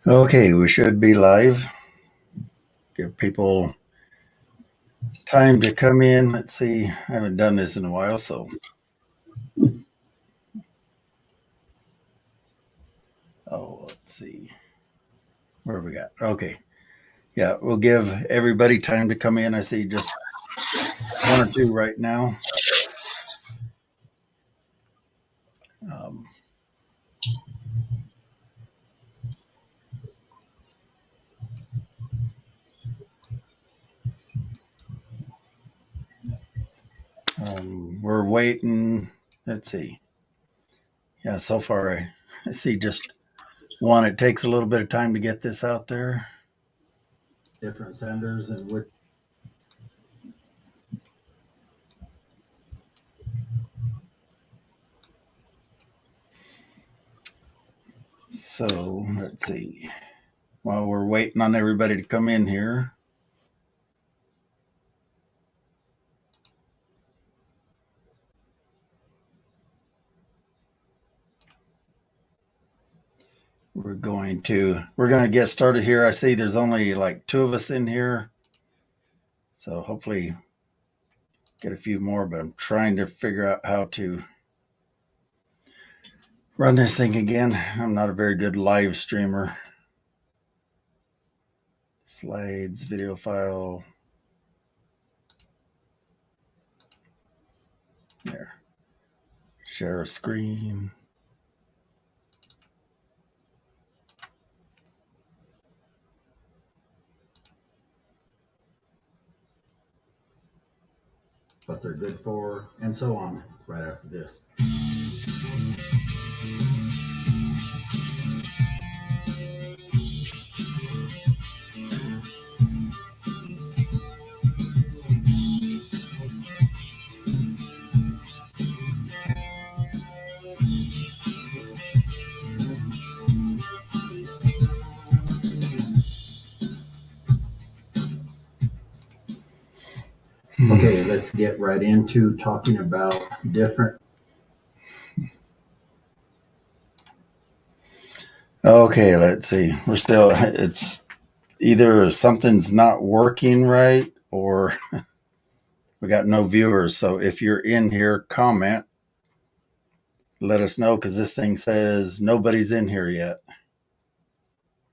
Okay, we should be live. Give people time to come in. Let's see. I haven't done this in a while, so. Let's see. Where have we got? Okay. Yeah, we'll give everybody time to come in. I see just one or two right now. Um, we're waiting. Let's see. Yeah, so far I see just one. It takes a little bit of time to get this out there. Different senders and which. So let's see. While we're waiting on everybody to come in here. We're going to get started here. I see there's only like two of us in here. So hopefully get a few more, but I'm trying to figure out how to run this thing again. I'm not a very good live streamer. Slides, video file. There. Share a screen. What they're good for, and so on, right after this. Okay, let's get right into talking about different. Okay, let's see. It's either something's not working right or we got no viewers. So if you're in here, comment. Let us know, because this thing says nobody's in here yet,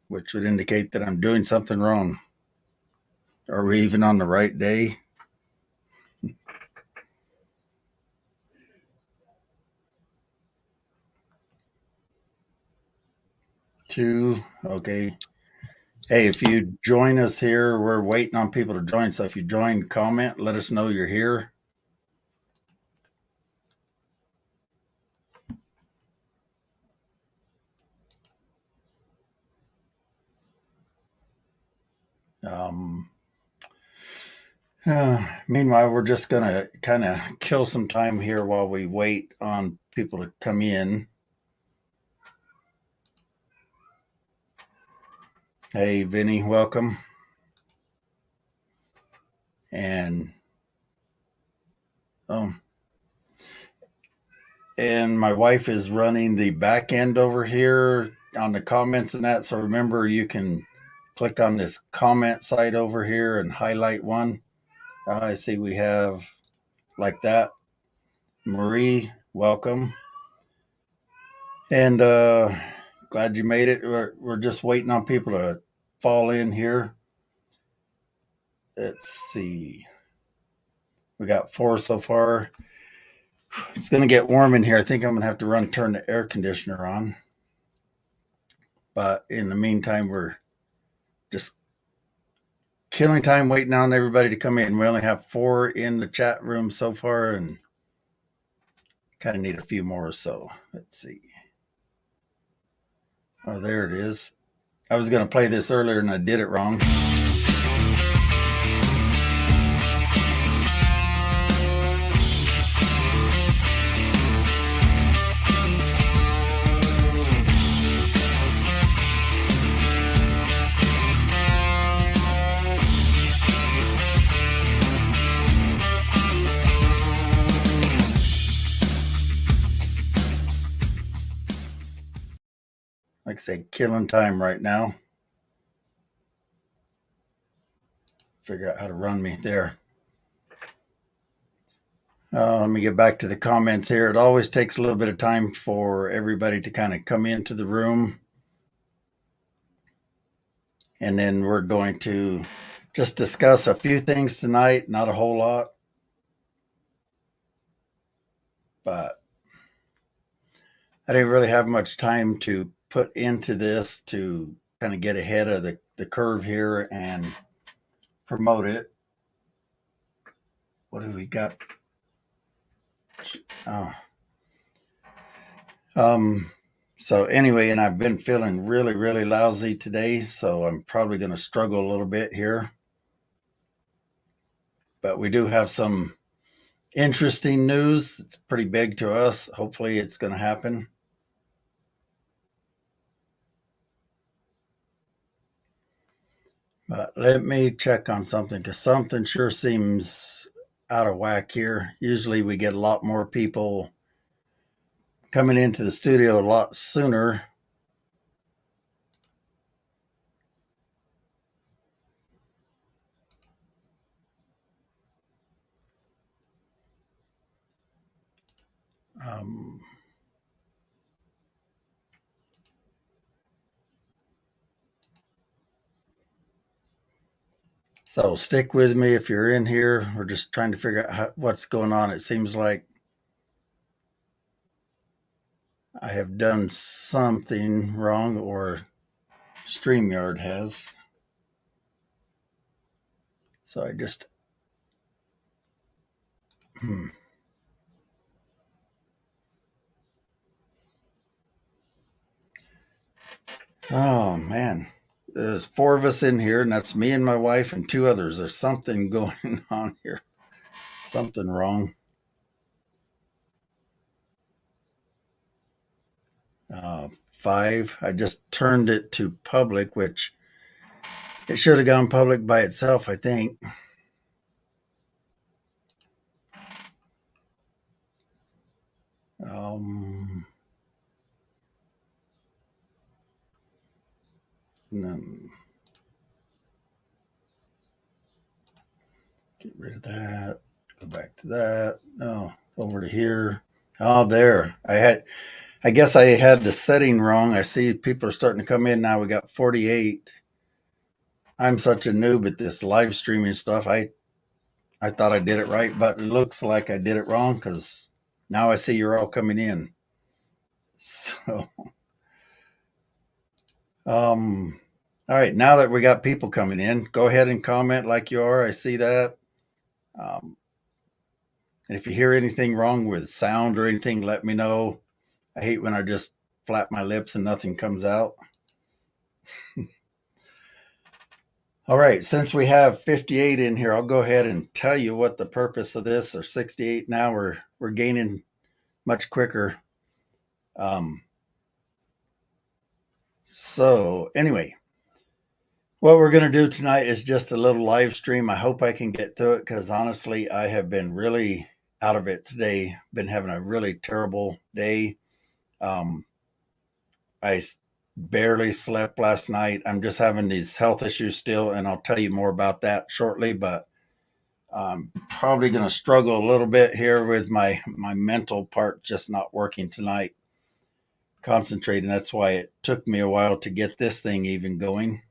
which would indicate that I'm doing something wrong. Are we even on the right day? Two. Okay. Hey, if you join us here, we're waiting on people to join. So if you join, comment, let us know you're here. Meanwhile, we're just going to kind of kill some time here while we wait on people to come in. Hey, Vinny, welcome. And my wife is running the back end over here on the comments and that. So remember, you can click on this comment site over here and highlight one. I see we have like that. Marie, welcome. And glad you made it. We're just waiting on people to fall in here. Let's see. We got 4 so far. It's going to get warm in here. I think I'm going to have to turn the air conditioner on. But in the meantime, we're just killing time waiting on everybody to come in. We only have 4 in the chat room so far and kind of need a few more. So let's see. Oh, there it is. I was going to play this earlier and I did it wrong. Like I say, killing time right now. figure out how to run me there. Let me get back to the comments here. It always takes a little bit of time for everybody to kind of come into the room. And then we're going to just discuss a few things tonight, not a whole lot. But I didn't really have much time to put into this to kind of get ahead of the curve here and promote it. What do we got? Oh. So anyway, and I've been feeling really, really lousy today, so I'm probably going to struggle a little bit here. But we do have some interesting news. It's pretty big to us. Hopefully it's going to happen. But let me check on something because something sure seems out of whack here. Usually we get a lot more people coming into the studio a lot sooner. So stick with me if you're in here. We're just trying to figure out what's going on. It seems like I have done something wrong, or StreamYard has. So I just oh man, there's 4 of us in here, and that's me and my wife and 2 others. There's something going on here, something wrong. 5. I just turned it to public, which it should have gone public by itself, I think. Get rid of that. Go back to that. No, over to here. Oh, there. I guess I had the setting wrong. I see people are starting to come in now. We got 48. I'm such a noob at this live streaming stuff. I thought I did it right, but it looks like I did it wrong because now I see you're all coming in. So, all right. Now that we got people coming in, go ahead and comment like you are. I see that. And if you hear anything wrong with sound or anything, let me know. I hate when I just flap my lips and nothing comes out. All right, since we have 58 in here, I'll go ahead and tell you what the purpose of this, or 68 now. We're gaining much quicker. So anyway, what we're going to do tonight is just a little live stream. I hope I can get through it because honestly, I have been really out of it today. Been having a really terrible day. I barely slept last night. I'm just having these health issues still, and I'll tell you more about that shortly. But I'm probably going to struggle a little bit here with my mental part just not working tonight. Concentrating. That's why it took me a while to get this thing even going.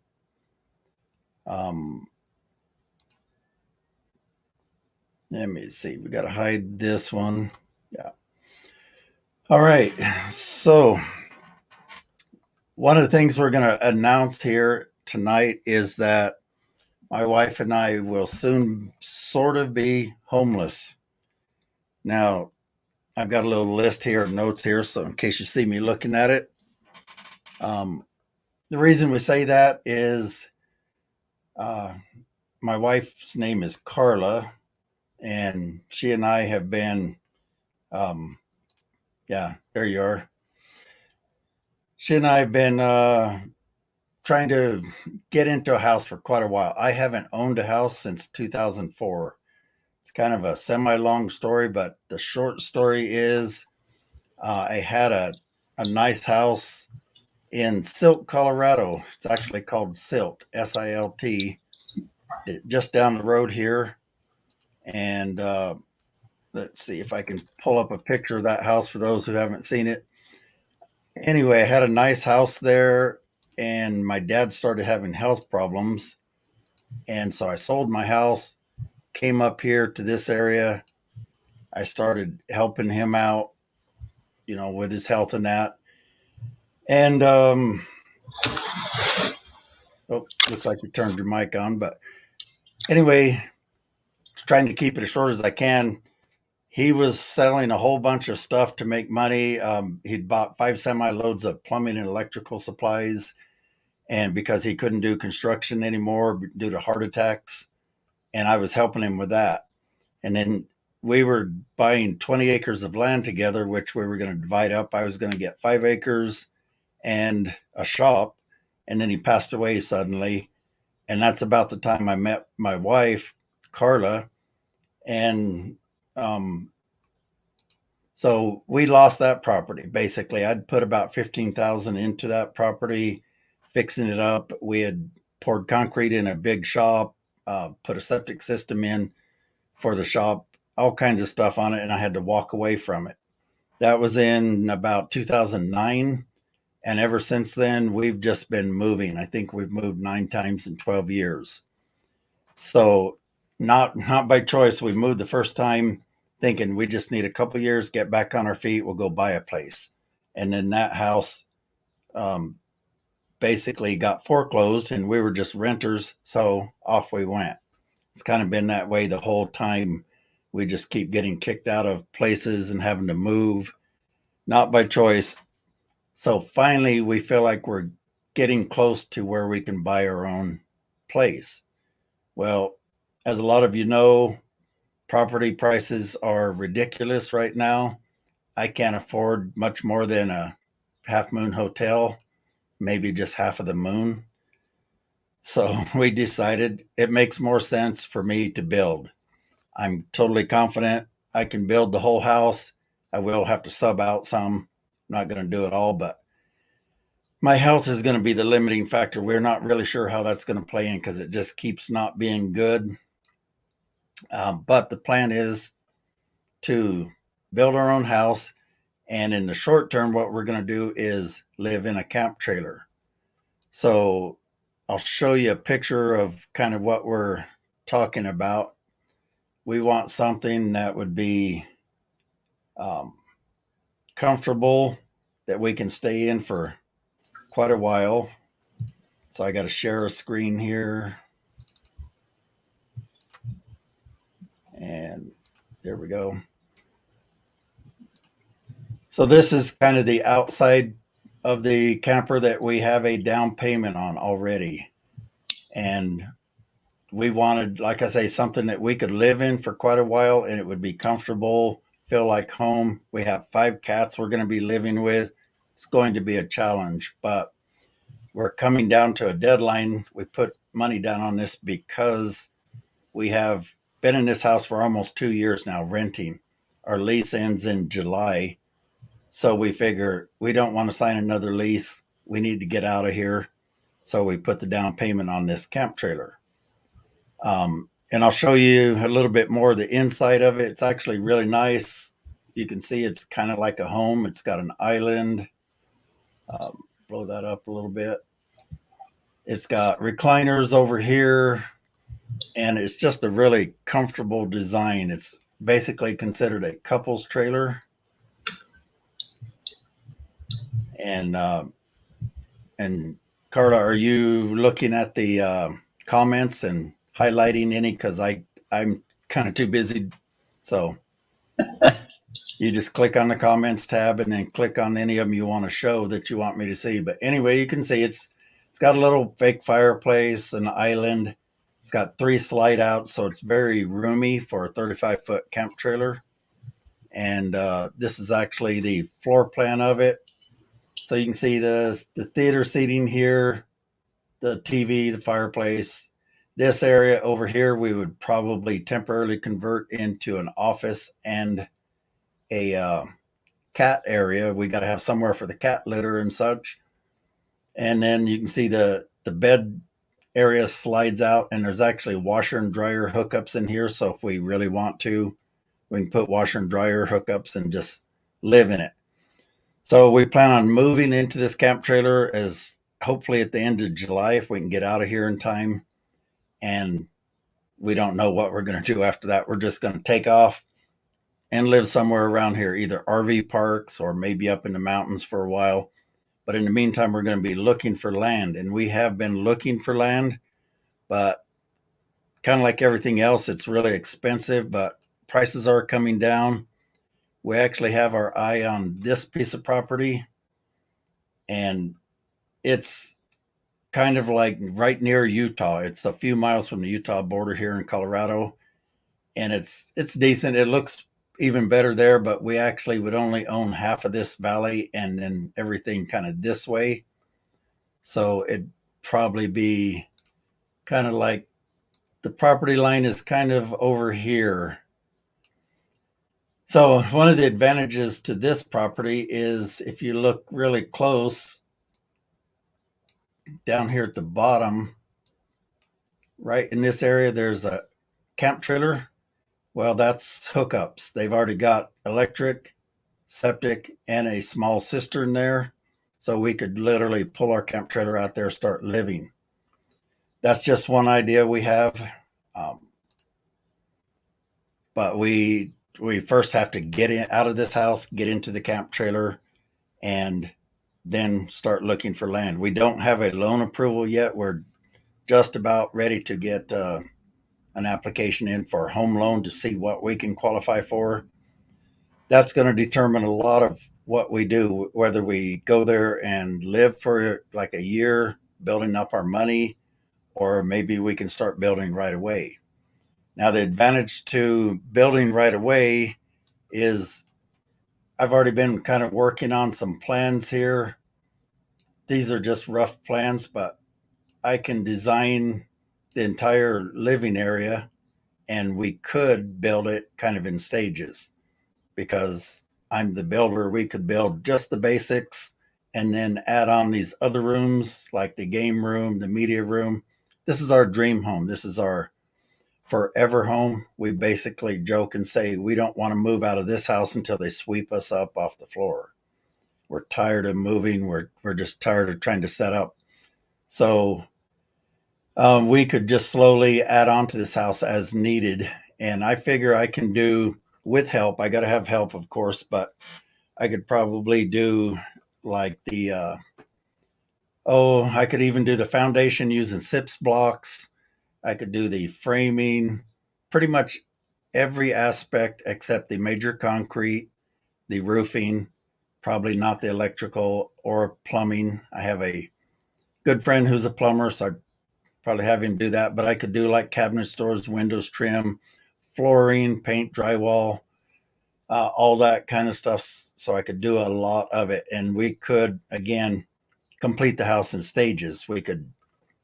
Let me see. We got to hide this one. Yeah. All right. So one of the things we're going to announce here tonight is that my wife and I will soon sort of be homeless. Now, I've got a little list here of notes here, so in case you see me looking at it. The reason we say that is my wife's name is Carla, and she and I have been, yeah, there you are. She and I have been trying to get into a house for quite a while. I haven't owned a house since 2004. It's kind of a semi-long story, but the short story is I had a nice house in Silt, Colorado. It's actually called Silt, Silt. just down the road here. And let's see if I can pull up a picture of that house for those who haven't seen it. Anyway, I had a nice house there, and my dad started having health problems. And so I sold my house, came up here to this area. I started helping him out, with his health and that. And, oh, looks like you turned your mic on. But anyway, trying to keep it as short as I can. He was selling a whole bunch of stuff to make money. He'd bought 5 semi-loads of plumbing and electrical supplies. And because he couldn't do construction anymore due to heart attacks, and I was helping him with that. And then we were buying 20 acres of land together, which we were going to divide up. I was going to get 5 acres and a shop. And then he passed away suddenly. And that's about the time I met my wife, Carla. And so we lost that property. Basically, I'd put about 15,000 into that property, fixing it up. We had poured concrete in a big shop, put a septic system in for the shop, all kinds of stuff on it, and I had to walk away from it. That was in about 2009, and ever since then, we've just been moving. I think we've moved 9 times in 12 years. So not by choice. We moved the first time thinking we just need a couple years, get back on our feet, we'll go buy a place. And then that house basically got foreclosed, and we were just renters, so off we went. It's kind of been that way the whole time. We just keep getting kicked out of places and having to move, not by choice. So finally, we feel like we're getting close to where we can buy our own place. Well, as a lot of you know, property prices are ridiculous right now. I can't afford much more than a half moon hotel, maybe just half of the moon. So we decided it makes more sense for me to build. I'm totally confident I can build the whole house. I will have to sub out some. I'm not going to do it all, but my health is going to be the limiting factor. We're not really sure how that's going to play in because it just keeps not being good. But the plan is to build our own house. And in the short term, what we're going to do is live in a camp trailer. So I'll show you a picture of kind of what we're talking about. We want something that would be comfortable, that we can stay in for quite a while. So I got to share a screen here. And there we go. So this is kind of the outside of the camper that we have a down payment on already. And we wanted, like I say, something that we could live in for quite a while and it would be comfortable, feel like home. We have 5 cats we're going to be living with. It's going to be a challenge, but we're coming down to a deadline. We put money down on this because we have been in this house for almost 2 years now, renting. Our lease ends in July. So we figure we don't want to sign another lease. We need to get out of here. So we put the down payment on this camp trailer. And I'll show you a little bit more of the inside of it. It's actually really nice. You can see it's kind of like a home. It's got an island. Blow that up a little bit. It's got recliners over here, and it's just a really comfortable design. It's basically considered a couple's trailer. And Carla, are you looking at the comments and highlighting any? Because I'm kind of too busy. So you just click on the comments tab and then click on any of them you want to show that you want me to see. But anyway, you can see it's got a little fake fireplace, an island. It's got 3 slide outs, so it's very roomy for a 35-foot camp trailer. And this is actually the floor plan of it. So you can see the theater seating here, the TV, the fireplace. This area over here, we would probably temporarily convert into an office and a cat area. We got to have somewhere for the cat litter and such. And then you can see the bed area slides out, and there's actually washer and dryer hookups in here. So if we really want to, we can put washer and dryer hookups and just live in it. So we plan on moving into this camp trailer as hopefully at the end of July if we can get out of here in time. And we don't know what we're going to do after that. We're just going to take off and live somewhere around here, either RV parks or maybe up in the mountains for a while. But in the meantime, we're going to be looking for land, and we have been looking for land, but kind of like everything else, it's really expensive, but prices are coming down. We actually have our eye on this piece of property, and it's kind of like right near Utah. It's a few miles from the Utah border here in Colorado, and it's decent. It looks even better there, but we actually would only own half of this valley and then everything kind of this way. So it'd probably be kind of like the property line is kind of over here. So one of the advantages to this property is if you look really close down here at the bottom, right in this area, there's a camp trailer. Well, that's hookups. They've already got electric, septic, and a small cistern there. So we could literally pull our camp trailer out there, start living. That's just one idea we have. But we first have to get out of this house, get into the camp trailer, and then start looking for land. We don't have a loan approval yet. We're just about ready to get an application in for a home loan to see what we can qualify for. That's going to determine a lot of what we do, whether we go there and live for like a year, building up our money, or maybe we can start building right away. Now, the advantage to building right away is I've already been kind of working on some plans here. These are just rough plans, but I can design the entire living area, and we could build it kind of in stages because I'm the builder. We could build just the basics and then add on these other rooms like the game room, the media room. This is our dream home. This is our forever home. We basically joke and say we don't want to move out of this house until they sweep us up off the floor. We're tired of moving. We're just tired of trying to set up. So we could just slowly add on to this house as needed. And I figure I can do with help. I got to have help, of course, but I could probably do like I could even do the foundation using SIPS blocks. I could do the framing, pretty much every aspect except the major concrete, the roofing, probably not the electrical or plumbing. I have a good friend who's a plumber, so I'd probably have him do that. But I could do like cabinet doors, windows trim, flooring, paint, drywall, all that kind of stuff. So I could do a lot of it. And we could, again, complete the house in stages. We could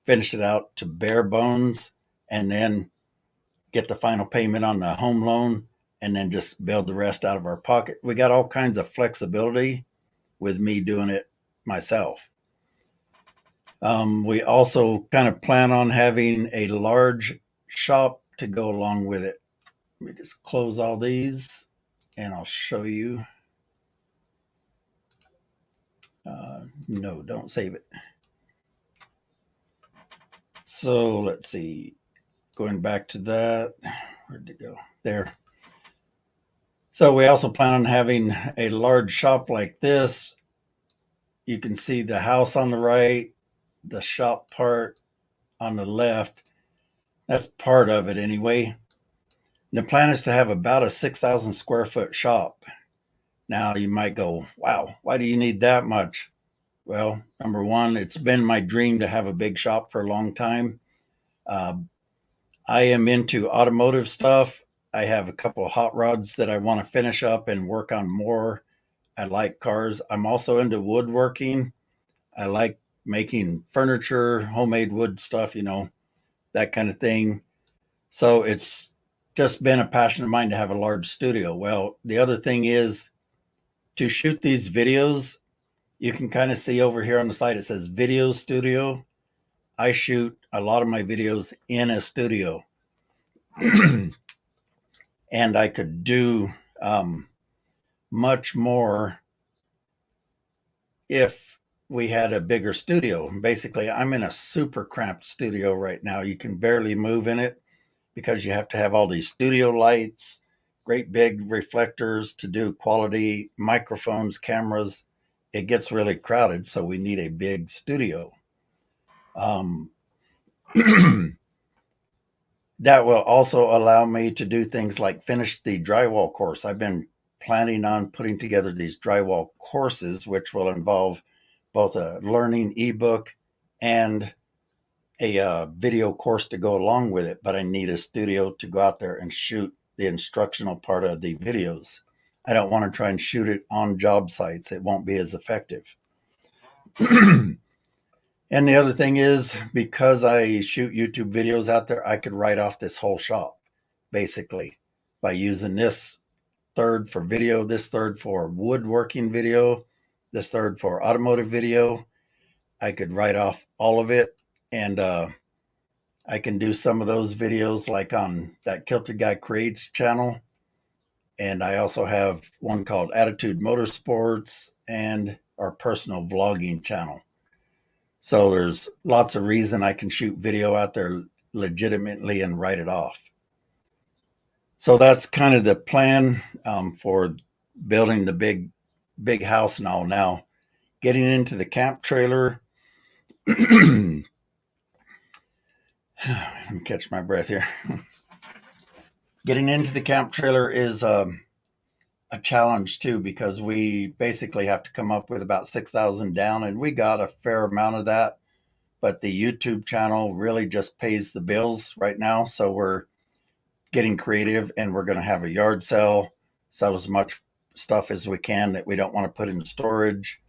finish it out to bare bones and then get the final payment on the home loan and then just build the rest out of our pocket. We got all kinds of flexibility with me doing it myself. We also kind of plan on having a large shop to go along with it. Let me just close all these and I'll show you. No, don't save it. So let's see. Going back to that. Where'd it go? There. So we also plan on having a large shop like this. You can see the house on the right, the shop part on the left. That's part of it anyway. The plan is to have about a 6,000 square foot shop. Now you might go, wow, why do you need that much? Well, number one, it's been my dream to have a big shop for a long time. I am into automotive stuff. I have a couple of hot rods that I want to finish up and work on more. I like cars. I'm also into woodworking. I like making furniture, homemade wood stuff, that kind of thing. So it's just been a passion of mine to have a large studio. Well, the other thing is to shoot these videos, you can kind of see over here on the side, it says video studio. I shoot a lot of my videos in a studio. And I could do much more if we had a bigger studio. Basically, I'm in a super cramped studio right now. You can barely move in it because you have to have all these studio lights, great big reflectors to do quality microphones, cameras. It gets really crowded, so we need a big studio. Um, that will also allow me to do things like finish the drywall course. I've been planning on putting together these drywall courses, which will involve both a learning ebook and a video course to go along with it. But I need a studio to go out there and shoot the instructional part of the videos. I don't want to try and shoot it on job sites. It won't be as effective. And the other thing is, because I shoot YouTube videos out there, I could write off this whole shop basically by using this third for video, this third for woodworking video, this third for automotive video. I could write off all of it, and I can do some of those videos like on that Kilted Guy Creates channel. And I also have one called Attitude Motorsports and our personal vlogging channel. So there's lots of reason I can shoot video out there legitimately and write it off. So that's kind of the plan for building the big house and all. Now, getting into the camp trailer. Let me catch my breath here. Getting into the camp trailer is a challenge too, because we basically have to come up with about 6,000 down, and we got a fair amount of that. But the YouTube channel really just pays the bills right now. So we're getting creative, and we're going to have a yard sale, sell as much stuff as we can that we don't want to put in storage.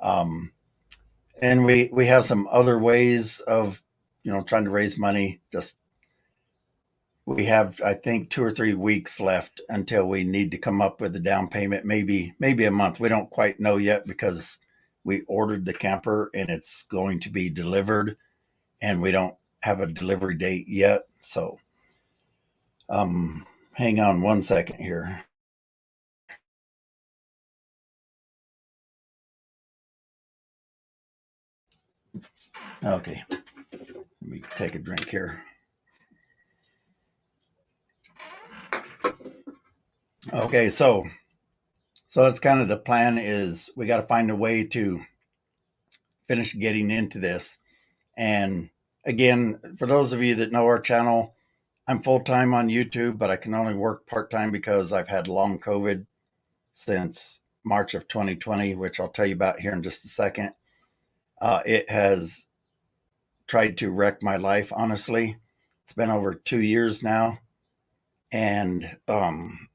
And we have some other ways of, trying to raise money. Just, we have, I think, 2 or 3 weeks left until we need to come up with a down payment, maybe a month. We don't quite know yet because we ordered the camper and it's going to be delivered, and we don't have a delivery date yet. So hang on one second here. Okay, let me take a drink here. Okay, so that's kind of the plan. Is we got to find a way to finish getting into this. And again, for those of you that know our channel, I'm full-time on YouTube, but I can only work part-time because I've had long COVID since March of 2020, which I'll tell you about here in just a second. It has tried to wreck my life, honestly. It's been over 2 years now. And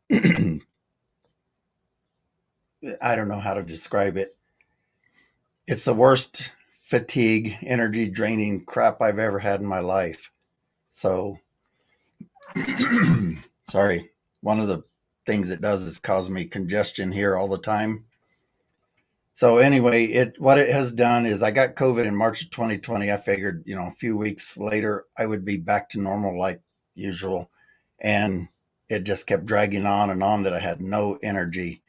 I don't know how to describe it. It's the worst fatigue, energy draining crap I've ever had in my life. So, sorry. One of the things it does is cause me congestion here all the time. So anyway, what it has done is, I got COVID in March of 2020. I figured, a few weeks later, I would be back to normal like usual. And it just kept dragging on and on, that I had no energy.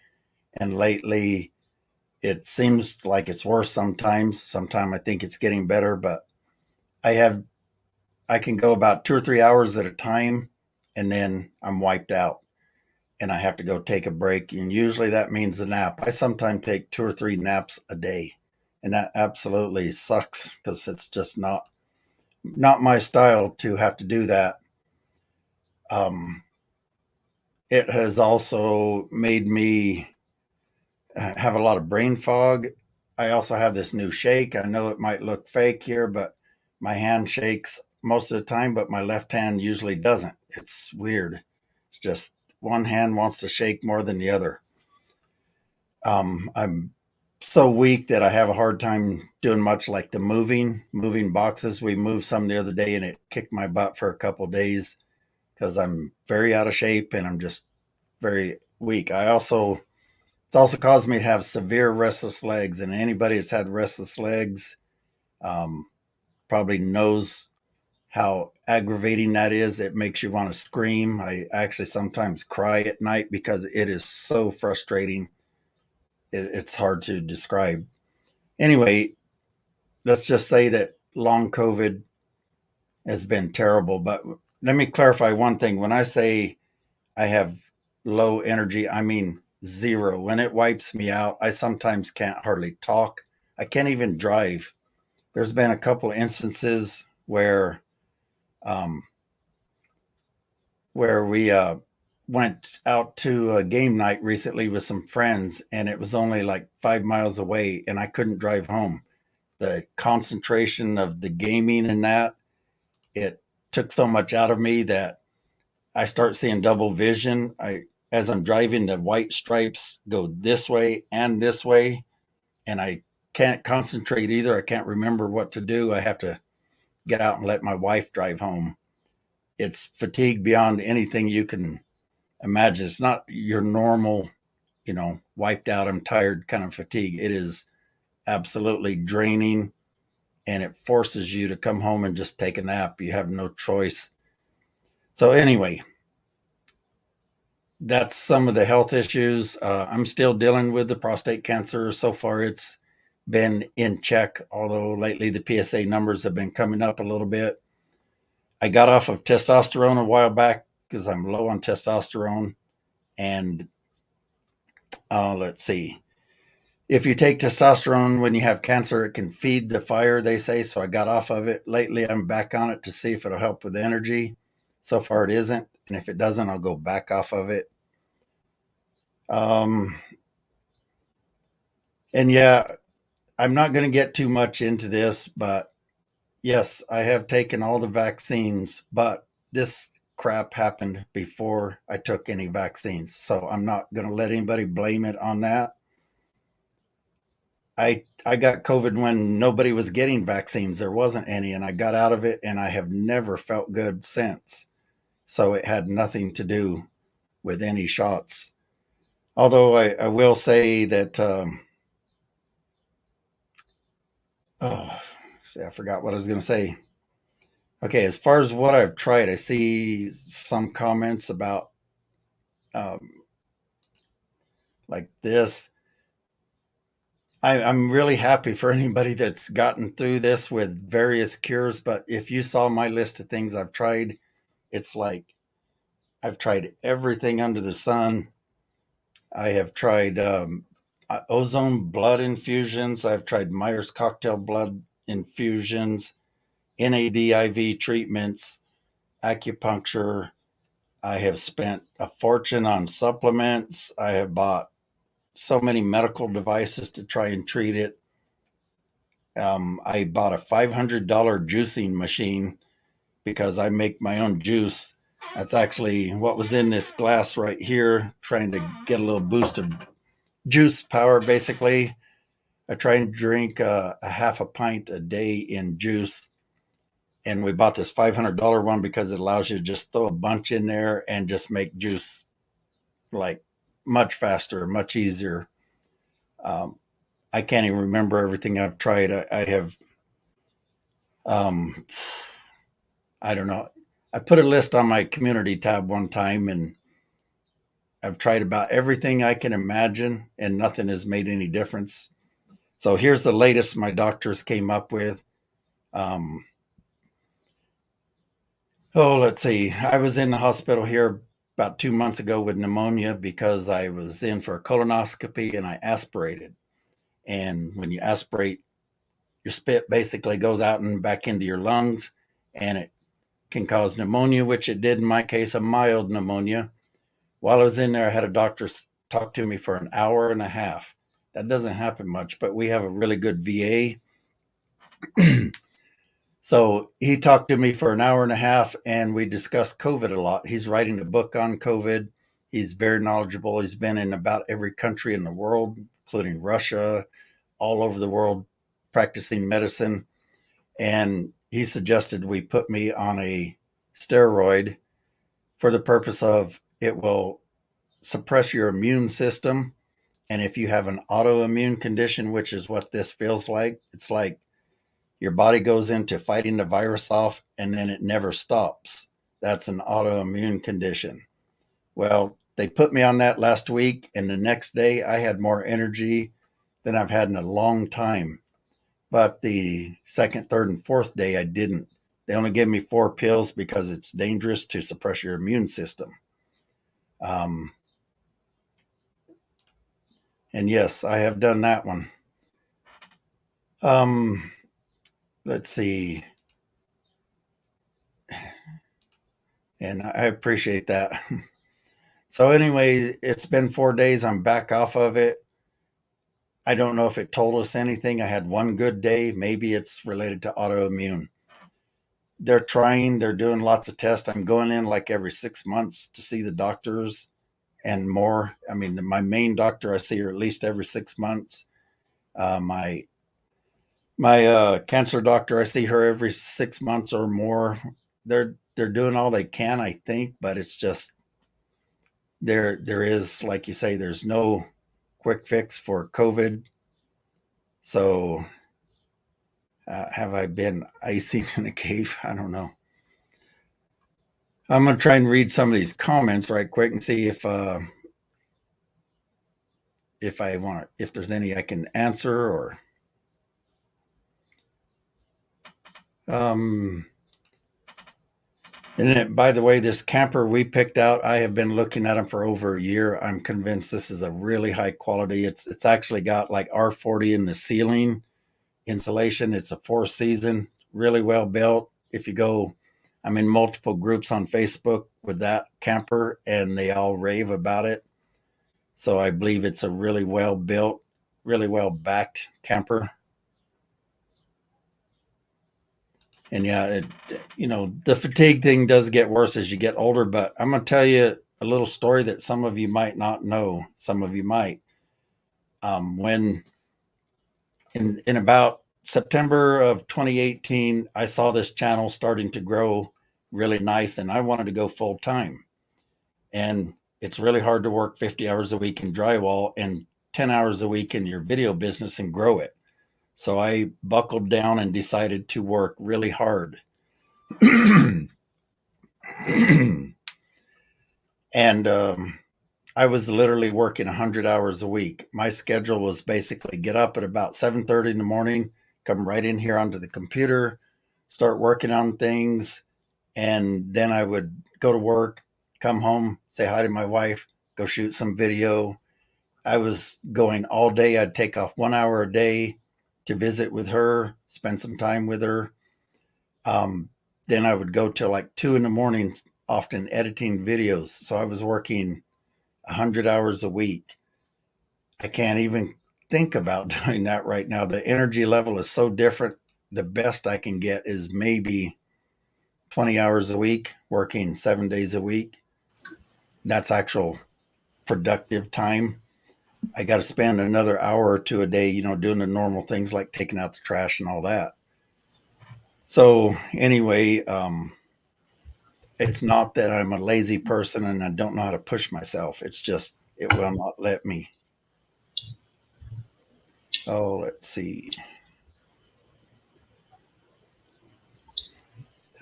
And lately, it seems like it's worse sometimes. Sometimes I think it's getting better, but I can go about 2 or 3 hours at a time, and then I'm wiped out and I have to go take a break. And usually that means a nap. I sometimes take 2 or 3 naps a day, and that absolutely sucks because it's just not my style to have to do that. It has also made me have a lot of brain fog. I also have this new shake. I know it might look fake here, but my hand shakes most of the time, but my left hand usually doesn't. It's weird. It's just one hand wants to shake more than the other. I'm so weak that I have a hard time doing much like the moving boxes. We moved some the other day, and it kicked my butt for a couple of days because I'm very out of shape and I'm just very weak. It's also caused me to have severe restless legs, and anybody that's had restless legs, probably knows how aggravating that is. It makes you want to scream. I actually sometimes cry at night because it is so frustrating. It's hard to describe. Anyway, let's just say that long COVID has been terrible. But let me clarify one thing. When I say I have low energy, I mean zero. When it wipes me out, I sometimes can't hardly talk. I can't even drive. There's been a couple instances um, where we went out to a game night recently with some friends, and it was only like 5 miles away, and I couldn't drive home. The concentration of the gaming and that, it took so much out of me that I start seeing double vision. As I'm driving, the white stripes go this way and this way, and I can't concentrate either. I can't remember what to do. I have to get out and let my wife drive home. It's fatigue beyond anything you can imagine. It's not your normal, wiped out, I'm tired kind of fatigue. It is absolutely draining, and it forces you to come home and just take a nap. You have no choice. So, anyway, that's some of the health issues. I'm still dealing with the prostate cancer. So far, it's been in check, although lately the PSA numbers have been coming up a little bit. I got off of testosterone a while back because I'm low on testosterone. And let's see. If you take testosterone when you have cancer, it can feed the fire, they say. So I got off of it. Lately, I'm back on it to see if it'll help with energy. So far, it isn't. And if it doesn't, I'll go back off of it. And yeah, I'm not going to get too much into this, but yes, I have taken all the vaccines, but this crap happened before I took any vaccines. So I'm not going to let anybody blame it on that. I got COVID when nobody was getting vaccines. There wasn't any, and I got out of it, and I have never felt good since. So it had nothing to do with any shots. Although I will say that, oh, see, I forgot what I was going to say. Okay, as far as what I've tried, I see some comments about um, like this. I'm really happy for anybody that's gotten through this with various cures. But if you saw my list of things I've tried, it's like I've tried everything under the sun. I have tried ozone blood infusions. I've tried Myers cocktail blood infusions, NADIV treatments, acupuncture. I have spent a fortune on supplements. I have bought so many medical devices to try and treat it. I bought a $500 juicing machine because I make my own juice. That's actually what was in this glass right here, trying to get a little boost of juice power, basically. I try and drink a half a pint a day in juice. And we bought this $500 one because it allows you to just throw a bunch in there and just make juice like much faster, much easier. Um, I can't even remember everything I've tried. I have, um, I don't know. I put a list on my community tab one time, and I've tried about everything I can imagine, and nothing has made any difference. So here's the latest my doctors came up with. Um, let's see. I was in the hospital here about 2 months ago with pneumonia because I was in for a colonoscopy and I aspirated. And when you aspirate, your spit basically goes out and back into your lungs, and it can cause pneumonia, which it did in my case, a mild pneumonia. While I was in there, I had a doctor talk to me for an hour and a half. That doesn't happen much, but we have a really good VA. So he talked to me for an hour and a half, and we discussed COVID a lot. He's writing a book on COVID. He's very knowledgeable. He's been in about every country in the world, including Russia, all over the world, practicing medicine. And he suggested we put me on a steroid for the purpose of it will suppress your immune system. And if you have an autoimmune condition, which is what this feels like, it's like Your body goes into fighting the virus off and then it never stops. That's an autoimmune condition. Well, they put me on that last week, and the next day I had more energy than I've had in a long time. But the second, third, and fourth day I didn't. They only gave me 4 pills because it's dangerous to suppress your immune system. Um, and yes, I have done that one. Um, let's see. And I appreciate that. So, anyway, it's been 4 days. I'm back off of it. I don't know if it told us anything. I had one good day. Maybe it's related to autoimmune. They're doing lots of tests. I'm going in like every 6 months to see the doctors and more. I mean, my main doctor, I see her at least every 6 months. My cancer doctor, I see her every 6 months or more. They're doing all they can, I think, but it's just there is, like you say, there's no quick fix for COVID. So have I been icing in a cave? I don't know. I'm gonna try and read some of these comments right quick and see if I want, if there's any I can answer or um. And then, by the way, this camper we picked out, I have been looking at them for over a year. I'm convinced this is a really high quality. It's actually got like R40 in the ceiling insulation. It's a 4 season, really well built. If you go, I'm in multiple groups on Facebook with that camper, and they all rave about it. So I believe it's a really well built, really well backed camper. And yeah, the fatigue thing does get worse as you get older. But I'm going to tell you a little story that some of you might not know. Some of you might. When in about September of 2018, I saw this channel starting to grow really nice, and I wanted to go full time. And it's really hard to work 50 hours a week in drywall and 10 hours a week in your video business and grow it. So I buckled down and decided to work really hard. And I was literally working 100 hours a week. My schedule was basically get up at about 7:30 in the morning, come right in here onto the computer, start working on things, and then I would go to work, come home, say hi to my wife, go shoot some video. I was going all day. I'd take off 1 hour a day to visit with her, spend some time with her. Um, then I would go till like 2 in the morning, often editing videos. So I was working 100 hours a week. I can't even think about doing that right now. The energy level is so different. The best I can get is maybe 20 hours a week, working 7 days a week. That's actual productive time. I got to spend another hour or two a day, doing the normal things like taking out the trash and all that. So, anyway, it's not that I'm a lazy person and I don't know how to push myself. It's just, it will not let me. Oh, let's see.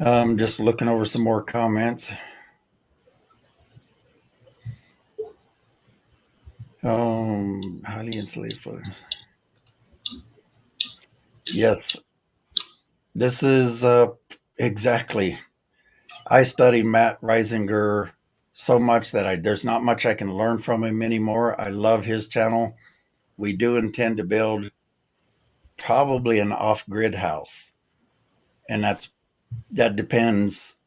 Just looking over some more comments. Highly insulated for. Yes, this is exactly. I study Matt Reisinger so much that there's not much I can learn from him anymore. I love his channel. We do intend to build probably an off-grid house, and that depends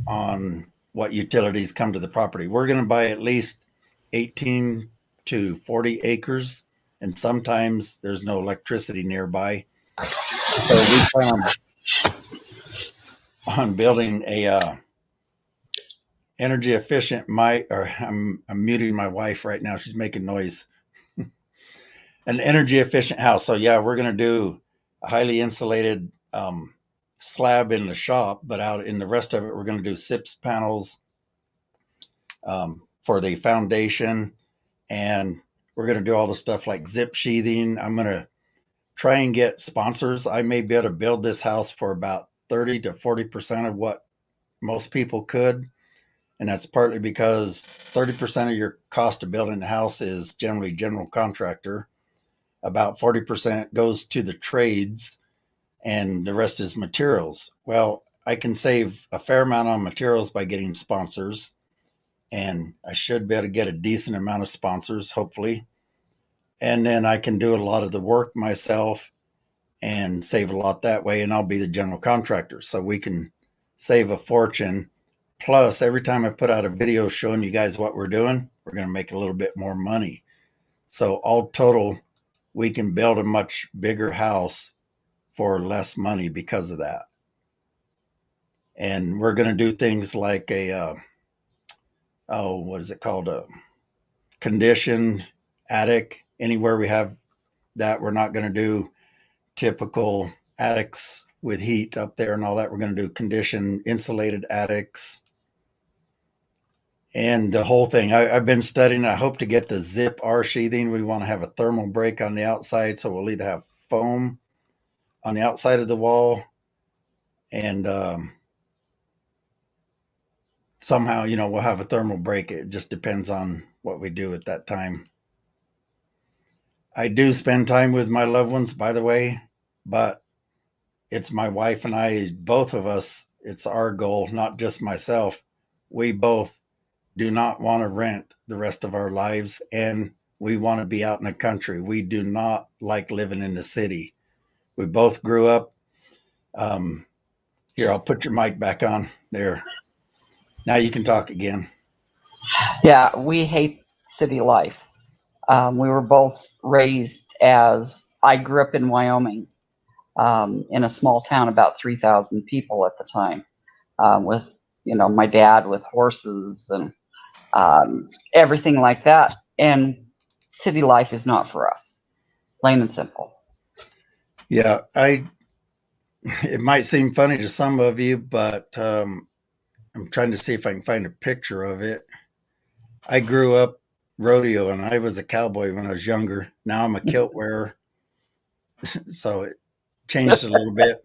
on what utilities come to the property. We're going to buy at least 18 to 40 acres, and sometimes there's no electricity nearby. So we plan on building a energy efficient. I'm muting my wife right now. She's making noise. An energy efficient house. So yeah, we're going to do a highly insulated slab in the shop, but out in the rest of it, we're going to do SIPS panels for the foundation, and we're going to do all the stuff like zip sheathing. I'm going to try and get sponsors. I may be able to build this house for about 30 to 40% of what most people could. And that's partly because 30% of your cost of building a house is generally general contractor. About 40% goes to the trades, and the rest is materials. Well, I can save a fair amount on materials by getting sponsors, and I should be able to get a decent amount of sponsors, hopefully. And then I can do a lot of the work myself and save a lot that way, and I'll be the general contractor. So we can save a fortune. Plus, every time I put out a video showing you guys what we're doing, we're going to make a little bit more money. So all total, we can build a much bigger house for less money because of that. And we're going to do things like what is it called? A conditioned attic. Anywhere we have that, we're not going to do typical attics with heat up there and all that. We're going to do conditioned insulated attics. And the whole thing, I've been studying. I hope to get the zip R sheathing. We want to have a thermal break on the outside, so we'll either have foam on the outside of the wall, and somehow, we'll have a thermal break. It just depends on what we do at that time. I do spend time with my loved ones, by the way, but it's my wife and I, both of us. It's our goal, not just myself. We both do not want to rent the rest of our lives, and we want to be out in the country. We do not like living in the city. We both grew up. Here, I'll put your mic back on there. Now you can talk again. Yeah, we hate city life. We were both raised I grew up in Wyoming, in a small town, about 3,000 people at the time, with, my dad with horses and everything like that. And city life is not for us, plain and simple. Yeah, it might seem funny to some of you, but I'm trying to see if I can find a picture of it. I grew up rodeo, and I was a cowboy when I was younger. Now I'm a kilt wearer, so it changed a little bit.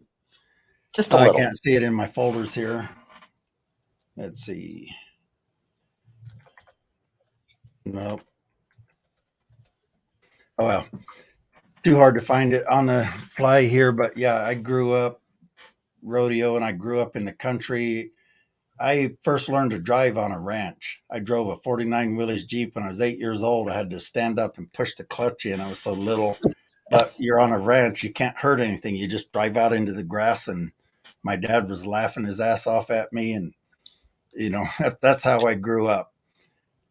Just a I little. can't see it in my folders here. Let's see. Nope. Oh well, too hard to find it on the fly here. But yeah, I grew up rodeo, and I grew up in the country. I first learned to drive on a ranch. I drove a 49 wheelers Jeep when I was 8 years old. I had to stand up and push the clutch in. I was so little. But you're on a ranch, you can't hurt anything. You just drive out into the grass, and my dad was laughing his ass off at me. And, that's how I grew up.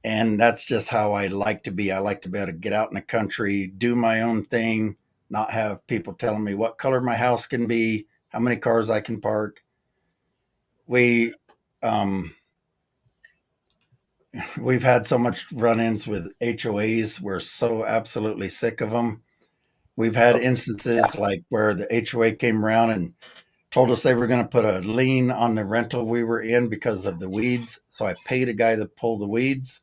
And that's just how I like to be. I like to be able to get out in the country, do my own thing, not have people telling me what color my house can be, how many cars I can park. We've had so much run-ins with HOAs. We're so absolutely sick of them. We've had instances like where the HOA came around and told us they were going to put a lien on the rental we were in because of the weeds. So I paid a guy to pull the weeds,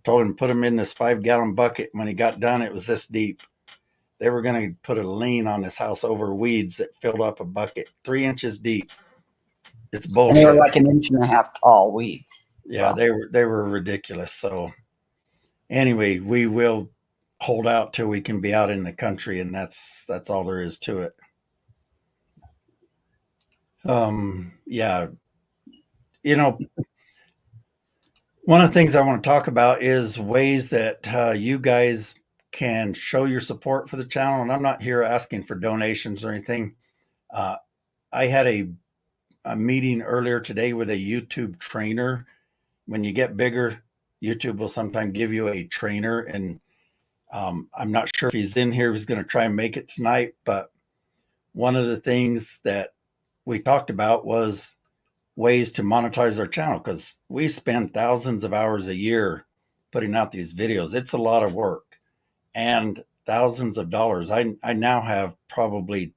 told him to put them in this 5-gallon bucket. When he got done, it was this deep. They were going to put a lien on this house over weeds that filled up a bucket 3 inches deep. It's bullshit. And they were like 1.5 inches tall weeds. Yeah, they were ridiculous. So anyway, we will hold out till we can be out in the country, and that's all there is to it. Yeah, one of the things I want to talk about is ways that you guys can show your support for the channel. And I'm not here asking for donations or anything. I had a meeting earlier today with a YouTube trainer. When you get bigger, YouTube will sometimes give you a trainer, and I'm not sure if he's in here. He's going to try and make it tonight. But one of the things that we talked about was ways to monetize our channel, because we spend thousands of hours a year putting out these videos. It's a lot of work and thousands of dollars. I now have probably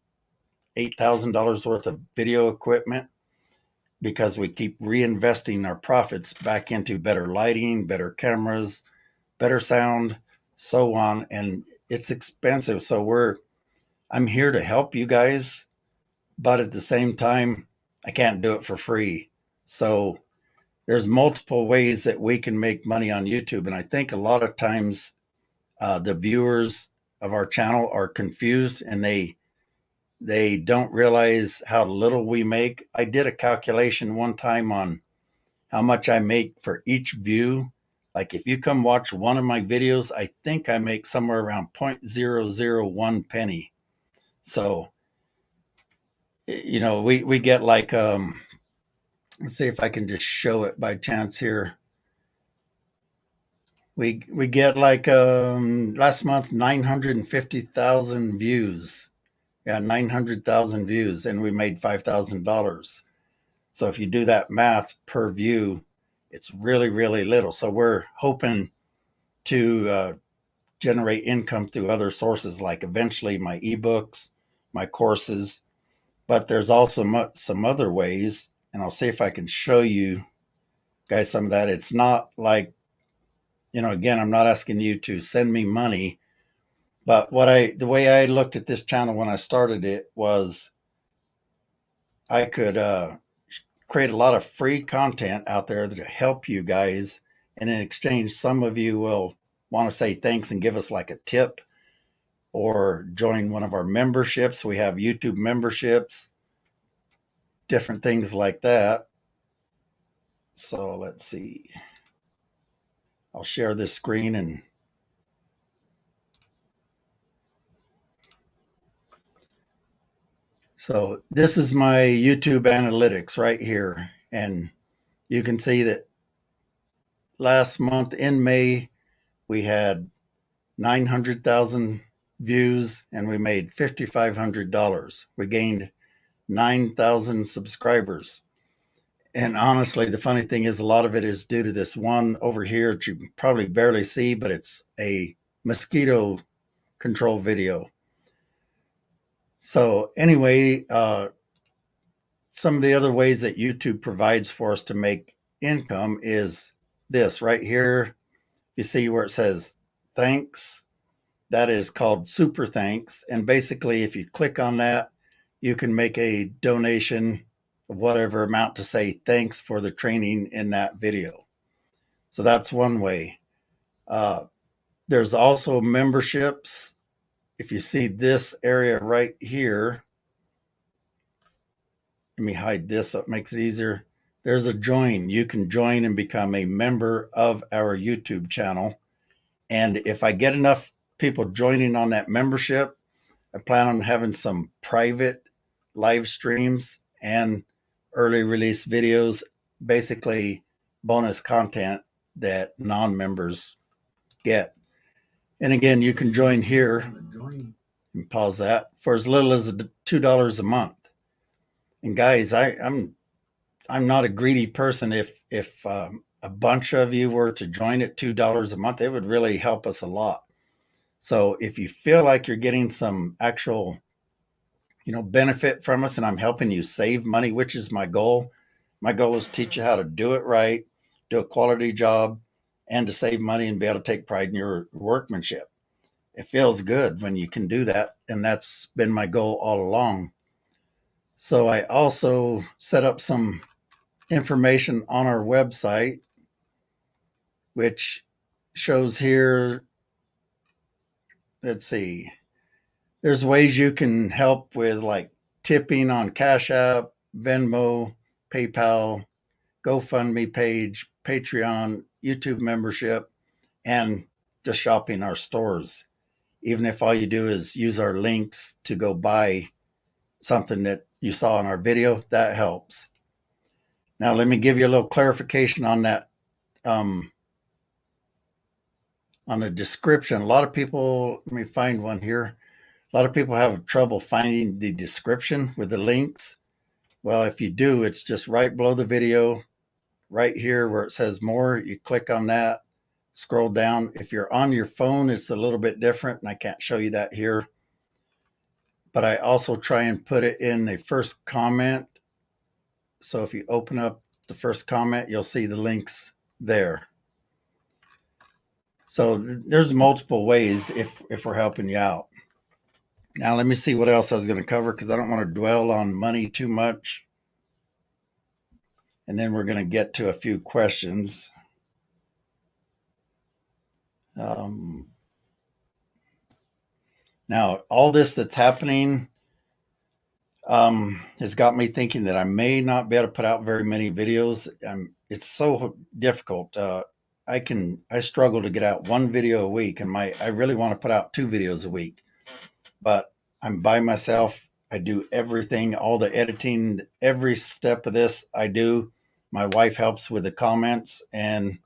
$8,000 worth of video equipment because we keep reinvesting our profits back into better lighting, better cameras, better sound, so on. And it's expensive. So I'm here to help you guys, but at the same time, I can't do it for free. So there's multiple ways that we can make money on YouTube. And I think a lot of times the viewers of our channel are confused and they don't realize how little we make. I did a calculation one time on how much I make for each view. Like if you come watch one of my videos, I think I make somewhere around 0.001 penny. So, we get like, let's see if I can just show it by chance here. We get like last month 950,000 views. Yeah, 900,000 views, and we made $5,000. So if you do that math per view, it's really, really little. So we're hoping to generate income through other sources, like eventually my ebooks, my courses. But there's also some other ways, and I'll see if I can show you guys some of that. It's not like, again, I'm not asking you to send me money, but the way I looked at this channel when I started it was I could create a lot of free content out there to help you guys. And in exchange, some of you will want to say thanks and give us like a tip or join one of our memberships. We have YouTube memberships, different things like that. So let's see. I'll share this screen and so this is my YouTube analytics right here. And you can see that last month in May, we had 900,000 views and we made $5,500. We gained 9,000 subscribers. And honestly, the funny thing is a lot of it is due to this one over here that you can probably barely see, but it's a mosquito control video. So anyway, some of the other ways that YouTube provides for us to make income is this right here. You see where it says thanks. That is called Super Thanks. And basically, if you click on that, you can make a donation of whatever amount to say thanks for the training in that video. So that's one way. There's also memberships. If you see this area right here, let me hide this so it makes it easier. There's a join. You can join and become a member of our YouTube channel. And if I get enough people joining on that membership, I plan on having some private live streams and early release videos, basically bonus content that non-members get. And again, you can join here and pause that for as little as $2 a month. And guys, I'm not a greedy person. If a bunch of you were to join at $2 a month, it would really help us a lot. So if you feel like you're getting some actual, benefit from us and I'm helping you save money, which is my goal. My goal is to teach you how to do it right, do a quality job, and to save money and be able to take pride in your workmanship. It feels good when you can do that. And that's been my goal all along. So I also set up some information on our website, which shows here, let's see, there's ways you can help with like tipping on Cash App, Venmo, PayPal, GoFundMe page, Patreon, YouTube membership, and just shopping our stores. Even if all you do is use our links to go buy something that you saw in our video, that helps. Now, let me give you a little clarification on that. On the description, a lot of people, let me find one here. A lot of people have trouble finding the description with the links. Well, if you do, it's just right below the video, right here where it says more. You click on that, scroll down. If you're on your phone, it's a little bit different, and I can't show you that here. But I also try and put it in the first comment. So if you open up the first comment, you'll see the links there. So there's multiple ways if we're helping you out. Now, let me see what else I was going to cover because I don't want to dwell on money too much. And then we're going to get to a few questions. Now, all this that's happening has got me thinking that I may not be able to put out very many videos. It's so difficult. I struggle to get out one video a week, and I really want to put out 2 videos a week, but I'm by myself. I do everything, all the editing, every step of this I do. My wife helps with the comments, and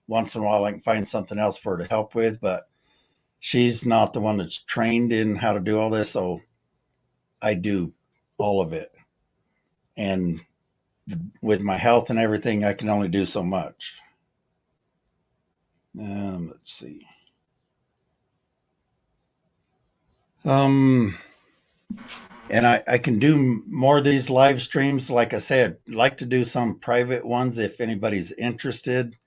once in a while I can find something else for her to help with, but she's not the one that's trained in how to do all this, so I do all of it. And with my health and everything, I can only do so much. Let's see. And I can do more of these live streams. Like I said, I'd like to do some private ones if anybody's interested.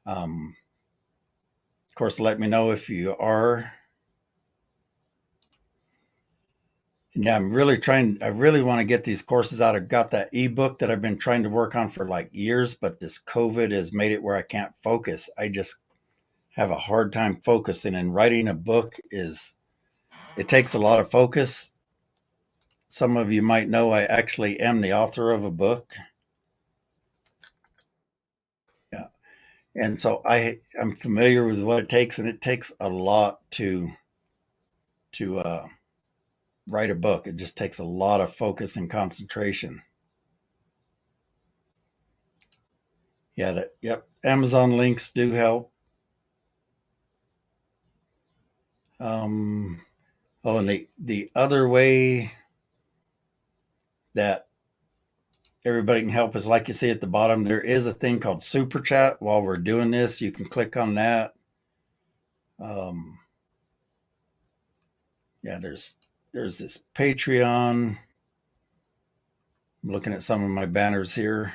Of course, let me know if you are. And yeah, I really want to get these courses out. I've got that ebook that I've been trying to work on for like years, but this COVID has made it where I can't focus. I just have a hard time focusing, and writing a book it takes a lot of focus. Some of you might know I actually am the author of a book. Yeah. And so I'm familiar with what it takes, and it takes a lot to write a book. It just takes a lot of focus and concentration. Yeah, yep. Amazon links do help. Oh, and the other way that everybody can help is, like you see at the bottom, there is a thing called Super Chat. While we're doing this, you can click on that. Yeah, there's this Patreon. I'm looking at some of my banners here.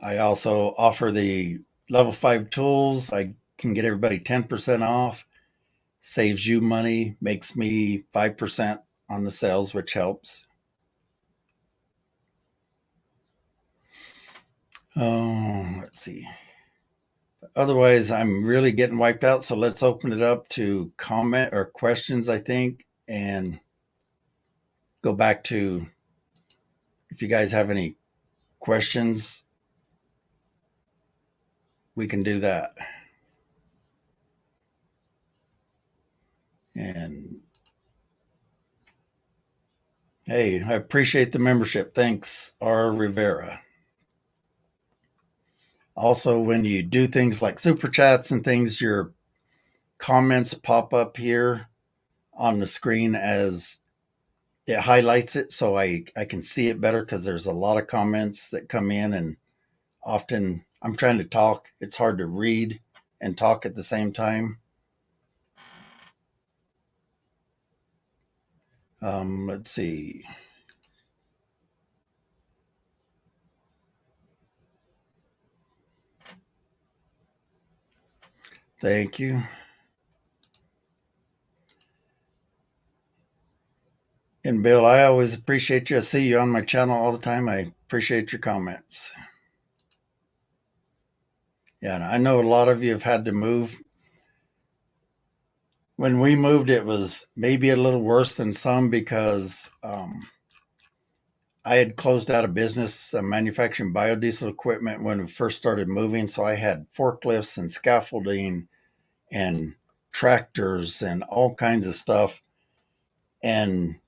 I also offer the level 5 tools. I can get everybody 10% off. Saves you money, makes me 5% on the sales, which helps. Oh, let's see. Otherwise, I'm really getting wiped out. So let's open it up to comment or questions, I think, and go back to if you guys have any questions, we can do that. And hey, I appreciate the membership. Thanks, R. Rivera. Also, when you do things like super chats and things, your comments pop up here on the screen as it highlights it, so I can see it better because there's a lot of comments that come in, and often I'm trying to talk. It's hard to read and talk at the same time. Let's see. Thank you. And Bill, I always appreciate you. I see you on my channel all the time. I appreciate your comments. Yeah, and I know a lot of you have had to move. When we moved, it was maybe a little worse than some because I had closed out a business manufacturing biodiesel equipment when we first started moving. So I had forklifts and scaffolding and tractors and all kinds of stuff. And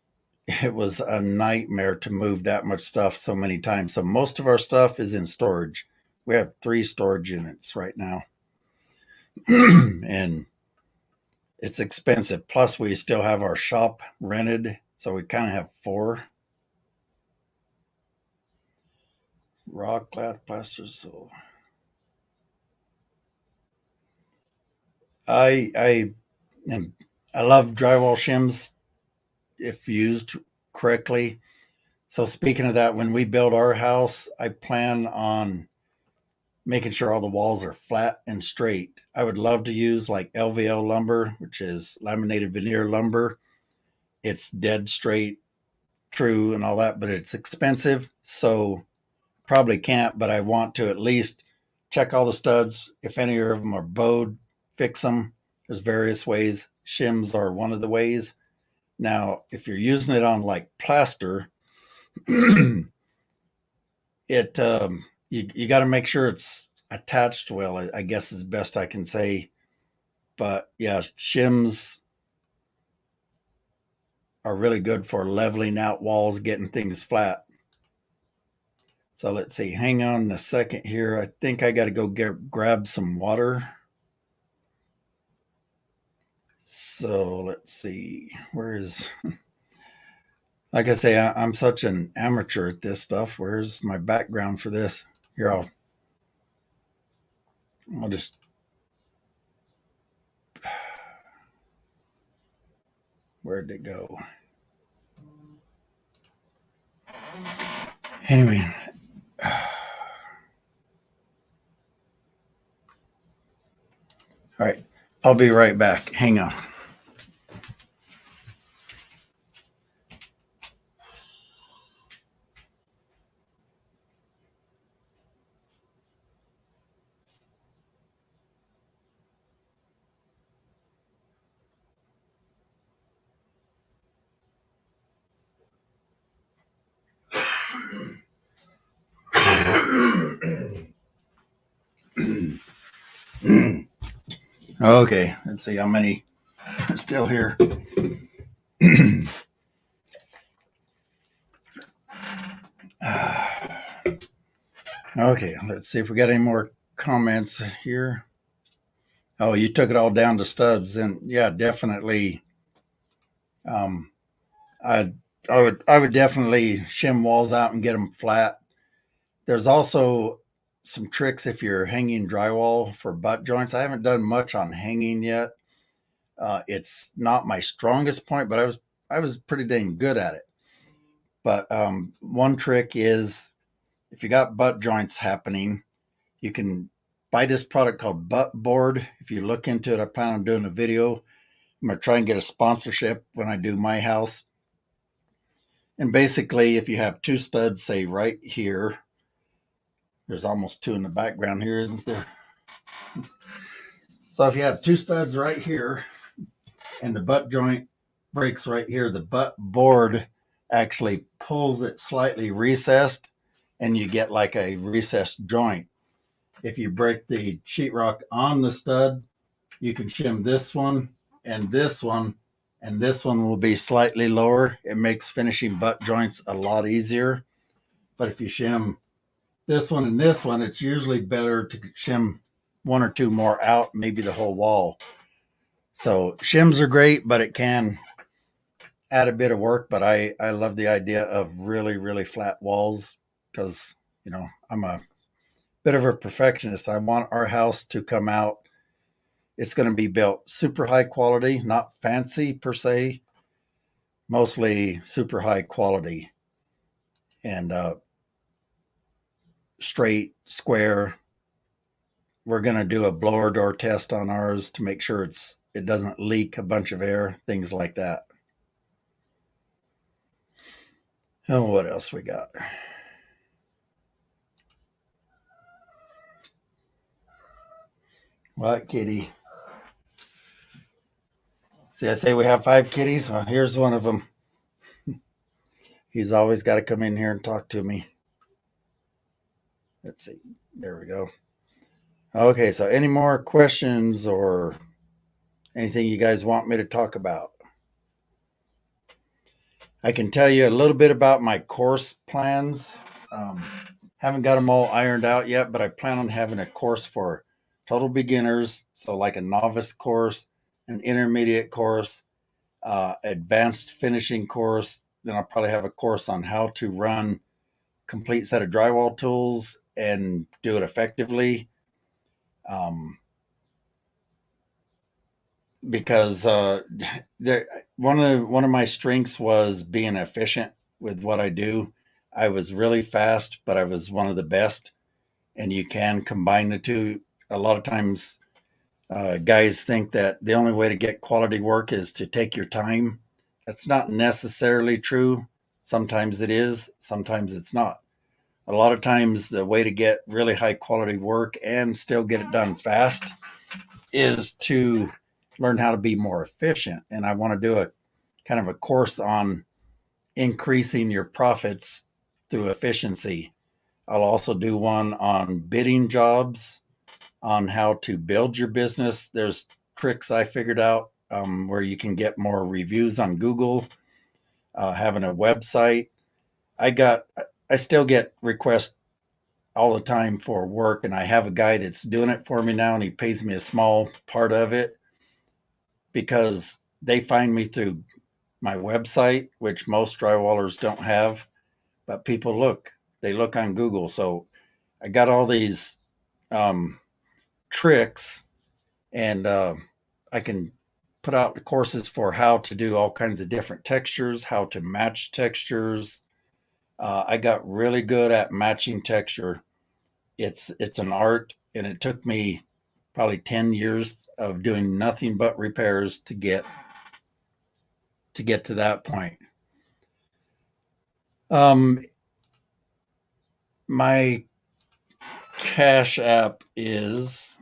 it was a nightmare to move that much stuff so many times. So most of our stuff is in storage. We have 3 storage units right now. And it's expensive. Plus, we still have our shop rented. So we kind of have 4. Rock, glass, plaster, so I am, I love drywall shims if used correctly. So speaking of that, when we build our house, I plan on making sure all the walls are flat and straight. I would love to use like LVL lumber, which is laminated veneer lumber. It's dead straight, true, and all that, but it's expensive. So probably can't, but I want to at least check all the studs. If any of them are bowed, fix them. There's various ways. Shims are one of the ways. Now, if you're using it on like plaster, it you got to make sure it's attached well. I guess is best I can say. But yeah, shims are really good for leveling out walls, getting things flat. So let's see. Hang on a second here. I think I got to go grab some water. So let's see. Where is? Like I say, I'm such an amateur at this stuff. Where's my background for this? Here, I'll just. Where'd it go? Anyway. All right. I'll be right back. Hang on. Okay, let's see how many are still here. Okay, let's see if we got any more comments here. Oh, you took it all down to studs, and yeah, definitely. Um, I I would definitely shim walls out and get them flat. There's also some tricks if you're hanging drywall for butt joints. I haven't done much on hanging yet. It's not my strongest point, but I was pretty dang good at it. But one trick is if you got butt joints happening, you can buy this product called Butt Board. If you look into it, I plan on doing a video. I'm going to try and get a sponsorship when I do my house. And basically, if you have two studs, say right here, there's almost two in the background here, isn't there? So if you have two studs right here and the butt joint breaks right here, the butt board actually pulls it slightly recessed and you get like a recessed joint. If you break the sheetrock on the stud, you can shim this one and this one, and this one will be slightly lower. It makes finishing butt joints a lot easier. But if you shim this one and this one, it's usually better to shim one or two more out, maybe the whole wall. So shims are great, but it can add a bit of work. But I love the idea of really, really flat walls because, you know, I'm a bit of a perfectionist. I want our house to come out. It's going to be built super high quality, not fancy per se, mostly super high quality and straight, square. We're going to do a blower door test on ours to make sure it doesn't leak a bunch of air, things like that. Oh, what else we got? What kitty? See, I say we have 5 kitties. Well, here's one of them. He's always got to come in here and talk to me. Let's see. There we go. Okay, so any more questions or anything you guys want me to talk about? I can tell you a little bit about my course plans. Haven't got them all ironed out yet, but I plan on having a course for total beginners. So like a novice course, an intermediate course, advanced finishing course. Then I'll probably have a course on how to run complete set of drywall tools and do it effectively. Because one of my strengths was being efficient with what I do. I was really fast, but I was one of the best. and you can combine the two. A lot of times, guys think that the only way to get quality work is to take your time. That's not necessarily true. Sometimes it is, sometimes it's not. A lot of times, the way to get really high quality work and still get it done fast is to learn how to be more efficient. And I want to do a kind of a course on increasing your profits through efficiency. I'll also do one on bidding jobs, on how to build your business. There's tricks I figured out where you can get more reviews on Google, having a website. I still get requests all the time for work, and I have a guy that's doing it for me now, and he pays me a small part of it because they find me through my website, which most drywallers don't have, but people they look on Google. So I got all these um, tricks, and I can put out the courses for how to do all kinds of different textures, how to match textures. I got really good at matching texture. It's an art, and it took me probably 10 years of doing nothing but repairs to get to that point. My Cash App is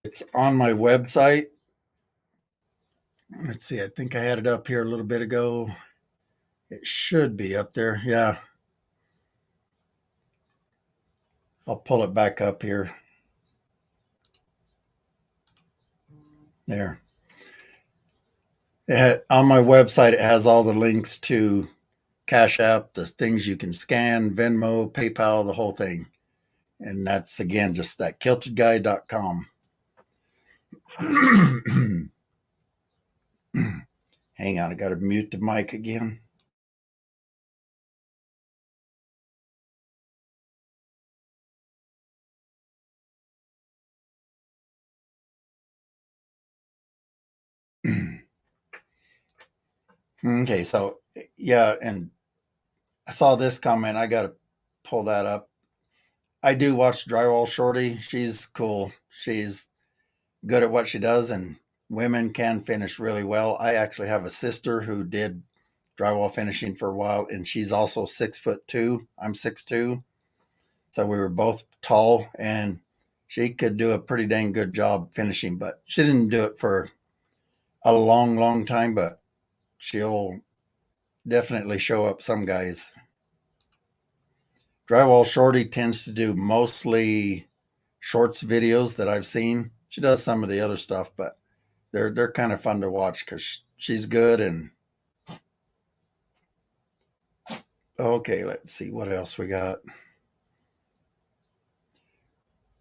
it's on my website. Let's see, I think I had it up here a little bit ago. It should be up there. Yeah. I'll pull it back up here. There. On my website, it has all the links to Cash App, the things you can scan, Venmo, PayPal, the whole thing. And that's, again, just that kiltedguy.com. Hang on, I got to mute the mic again. Okay, so yeah, and I saw this comment. I got to pull that up. I do watch Drywall Shorty. She's cool. She's good at what she does, and women can finish really well. I actually have a sister who did drywall finishing for a while, and she's also 6'2". I'm 6'2", so we were both tall, and she could do a pretty dang good job finishing. But she didn't do it for a long, long time. But she'll definitely show up some guys. Drywall Shorty tends to do mostly shorts videos that I've seen. She does some of the other stuff, but they're kind of fun to watch because she's good. And okay, let's see what else we got.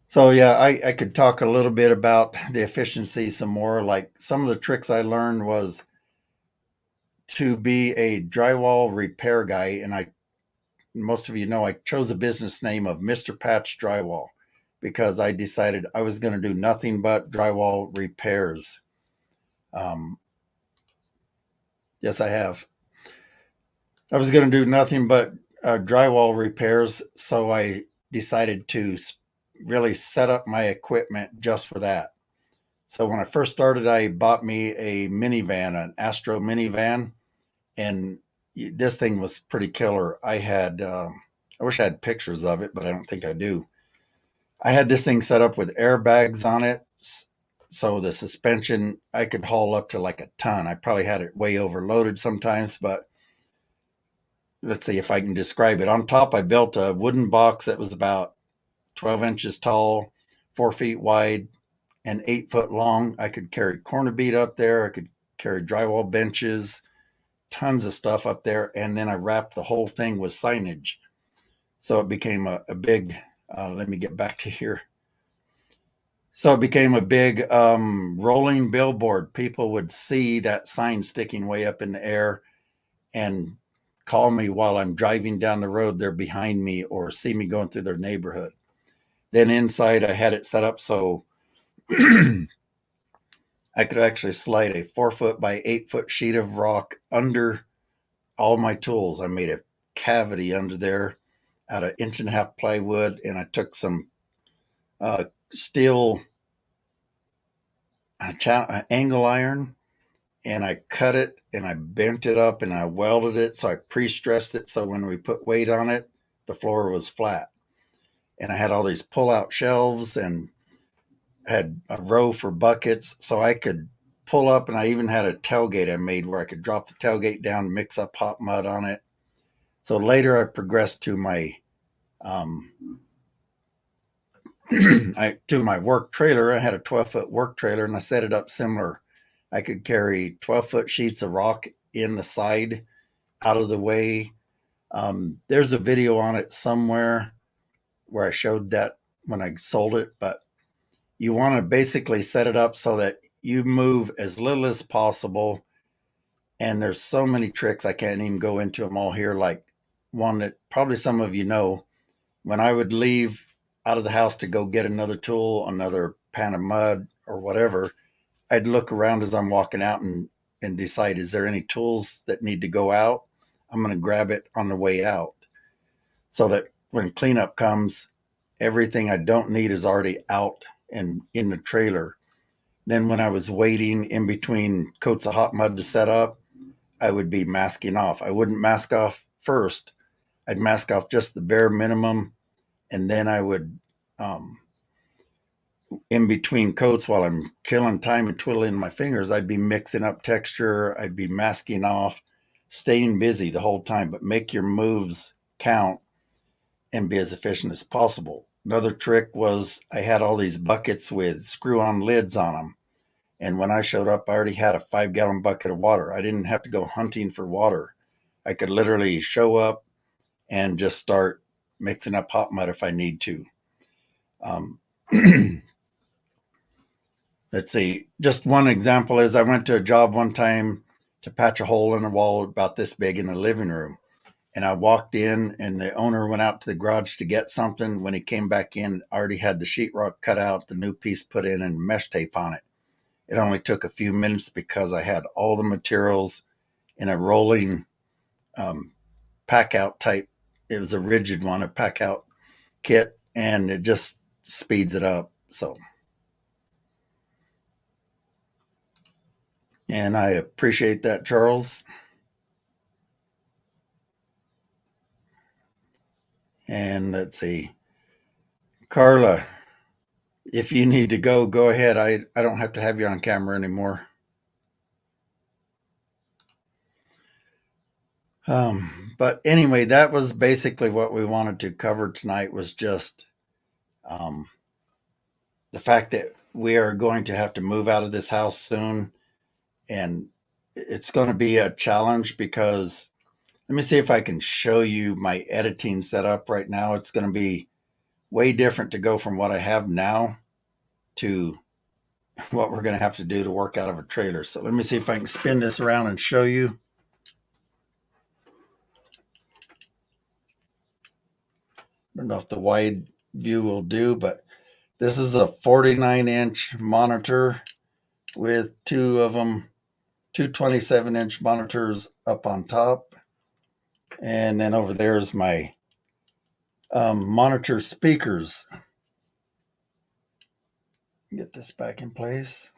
So yeah, I could talk a little bit about the efficiency some more. Like some of the tricks I learned was to be a drywall repair guy, and most of you know I chose a business name of Mr. Patch Drywall because I decided I was going to do nothing but drywall repairs. Yes, I have. I was going to do nothing but drywall repairs, so I decided to really set up my equipment just for that. So when I first started, I bought me a minivan, an Astro minivan, and this thing was pretty killer. I wish I had pictures of it, but I don't think I do. I had this thing set up with airbags on it. So the suspension, I could haul up to like a ton. I probably had it way overloaded sometimes, but let's see if I can describe it. On top, I built a wooden box that was about 12 inches tall, 4 feet wide, and 8 foot long. I could carry corner bead up there. I could carry drywall benches, tons of stuff up there. And then I wrapped the whole thing with signage. So it became a big, let me get back to here. So it became a big rolling billboard. People would see that sign sticking way up in the air and call me while I'm driving down the road. They're behind me or see me going through their neighborhood. Then inside, I had it set up so I could actually slide a 4 foot by 8 foot sheet of rock under all my tools. I made a cavity under there out of 1.5 inch plywood, and I took some steel angle iron, and I cut it and I bent it up and I welded it. So I pre-stressed it. So when we put weight on it, the floor was flat. And I had all these pull-out shelves and had a row for buckets. So I could pull up, and I even had a tailgate I made where I could drop the tailgate down, mix up hot mud on it. So later I progressed to my to my work trailer. I had a 12-foot work trailer, and I set it up similar. I could carry 12-foot sheets of rock in the side out of the way. There's a video on it somewhere where I showed that when I sold it, but you want to basically set it up so that you move as little as possible. And there's so many tricks, I can't even go into them all here. Like one that probably some of you know, when I would leave out of the house to go get another tool, another pan of mud or whatever, I'd look around as I'm walking out and decide, is there any tools that need to go out? I'm going to grab it on the way out so that when cleanup comes, everything I don't need is already out and in the trailer. Then when I was waiting in between coats of hot mud to set up, I would be masking off. I wouldn't mask off first. I'd mask off just the bare minimum, and then I would, in between coats while I'm killing time and twiddling my fingers, I'd be mixing up texture. I'd be masking off, staying busy the whole time, but make your moves count and be as efficient as possible. Another trick was I had all these buckets with screw-on lids on them. And when I showed up, I already had a 5-gallon bucket of water. I didn't have to go hunting for water. I could literally show up and just start mixing up hot mud if I need to. Let's see. Just one example is I went to a job one time to patch a hole in a wall about this big in the living room. And I walked in, and the owner went out to the garage to get something. When he came back in, I already had the sheetrock cut out, the new piece put in, and mesh tape on it. It only took a few minutes because I had all the materials in a rolling pack out type. It was a rigid one, a pack out kit, and it just speeds it up. So, and I appreciate that, Charles. And let's see, Carla, if you need to go ahead. I don't have to have you on camera anymore. But anyway, that was basically what we wanted to cover tonight, was just the fact that we are going to have to move out of this house soon. And it's going to be a challenge because let me see if I can show you my editing setup right now. It's going to be way different to go from what I have now to what we're going to have to do to work out of a trailer. So let me see if I can spin this around and show you. I don't know if the wide view will do, but this is a 49-inch monitor with two of them, two 27-inch monitors up on top. And then over there is my monitor speakers. Get this back in place.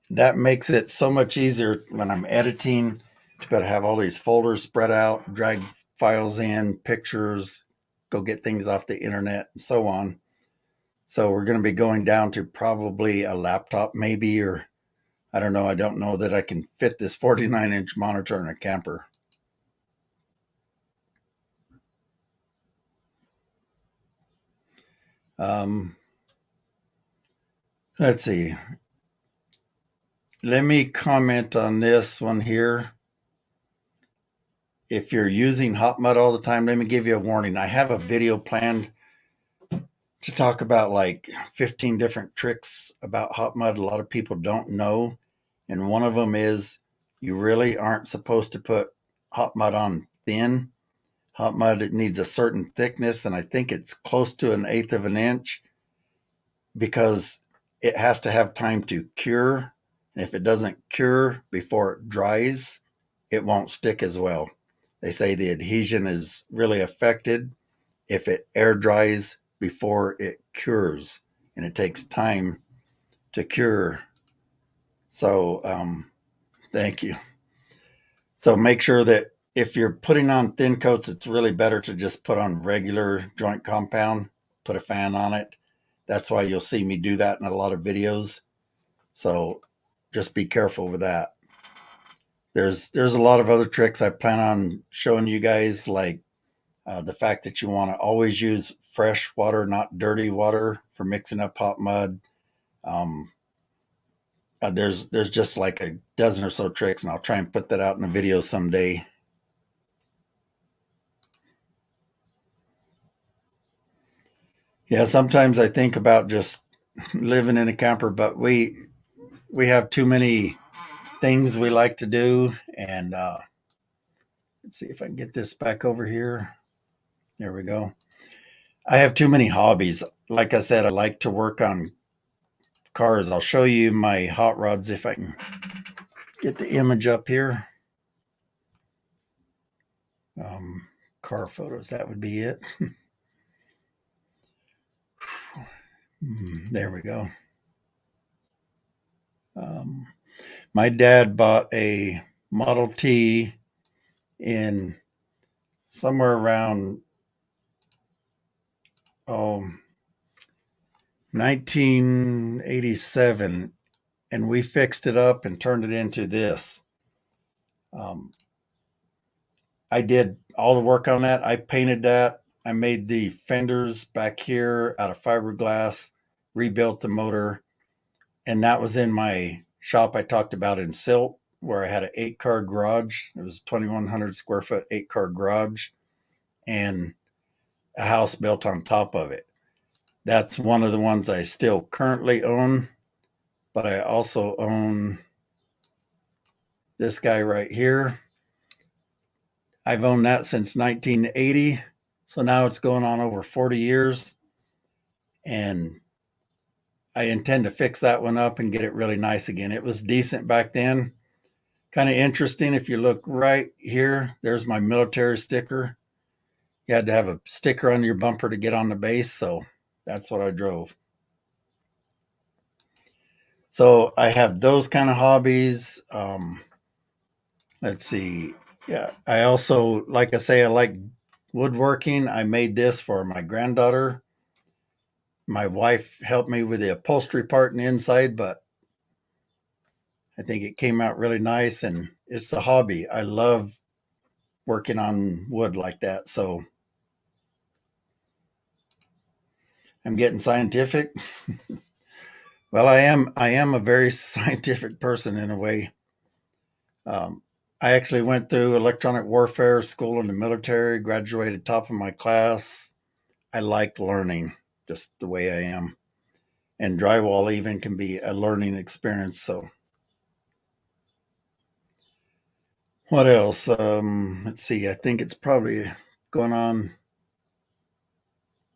That makes it so much easier when I'm editing to be able to have all these folders spread out, drag files in, pictures, go get things off the internet, and so on. So we're going to be going down to probably a laptop maybe, or I don't know. I don't know that I can fit this 49-inch monitor in a camper. Let's see. Let me comment on this one here. If you're using hot mud all the time, let me give you a warning. I have a video planned to talk about like 15 different tricks about hot mud a lot of people don't know. And one of them is you really aren't supposed to put hot mud on thin. Hot mud, it needs a certain thickness, and I think it's close to 1/8 of an inch because it has to have time to cure And if it doesn't cure before it dries, it won't stick as well. They say the adhesion is really affected if it air dries before it cures, and it takes time to cure. So, thank you. So make sure that if you're putting on thin coats, it's really better to just put on regular joint compound, put a fan on it. That's why you'll see me do that in a lot of videos. So just be careful with that. There's a lot of other tricks I plan on showing you guys, like the fact that you want to always use fresh water, not dirty water, for mixing up hot mud. Um, there's just like a dozen or so tricks, and I'll try and put that out in a video someday. Yeah, sometimes I think about just living in a camper, but we have too many things we like to do. And let's see if I can get this back over here. There we go. I have too many hobbies. Like I said, I like to work on cars. I'll show you my hot rods if I can get the image up here. Car photos, that would be it. There we go. My dad bought a Model T in somewhere around 1987, and we fixed it up and turned it into this. I did all the work on that. I painted that. I made the fenders back here out of fiberglass, rebuilt the motor, and that was in my shop I talked about in Silt, where I had an 8-car garage. It was a 2,100 square foot 8-car garage and a house built on top of it. That's one of the ones I still currently own, but I also own this guy right here. I've owned that since 1980, so now it's going on over 40 years, and I intend to fix that one up and get it really nice again. It was decent back then. Kind of interesting, if you look right here, there's my military sticker. You had to have a sticker on your bumper to get on the base, so that's what I drove. So I have those kind of hobbies. Let's see. Yeah, I also, like I say, I like woodworking. I made this for my granddaughter. My wife helped me with the upholstery part and the inside, but I think it came out really nice, and it's a hobby. I love working on wood like that. So I'm getting scientific. Well, I am a very scientific person in a way. I actually went through electronic warfare school in the military, graduated top of my class. I like learning just the way I am. And drywall even can be a learning experience. So what else? Let's see. I think it's probably going on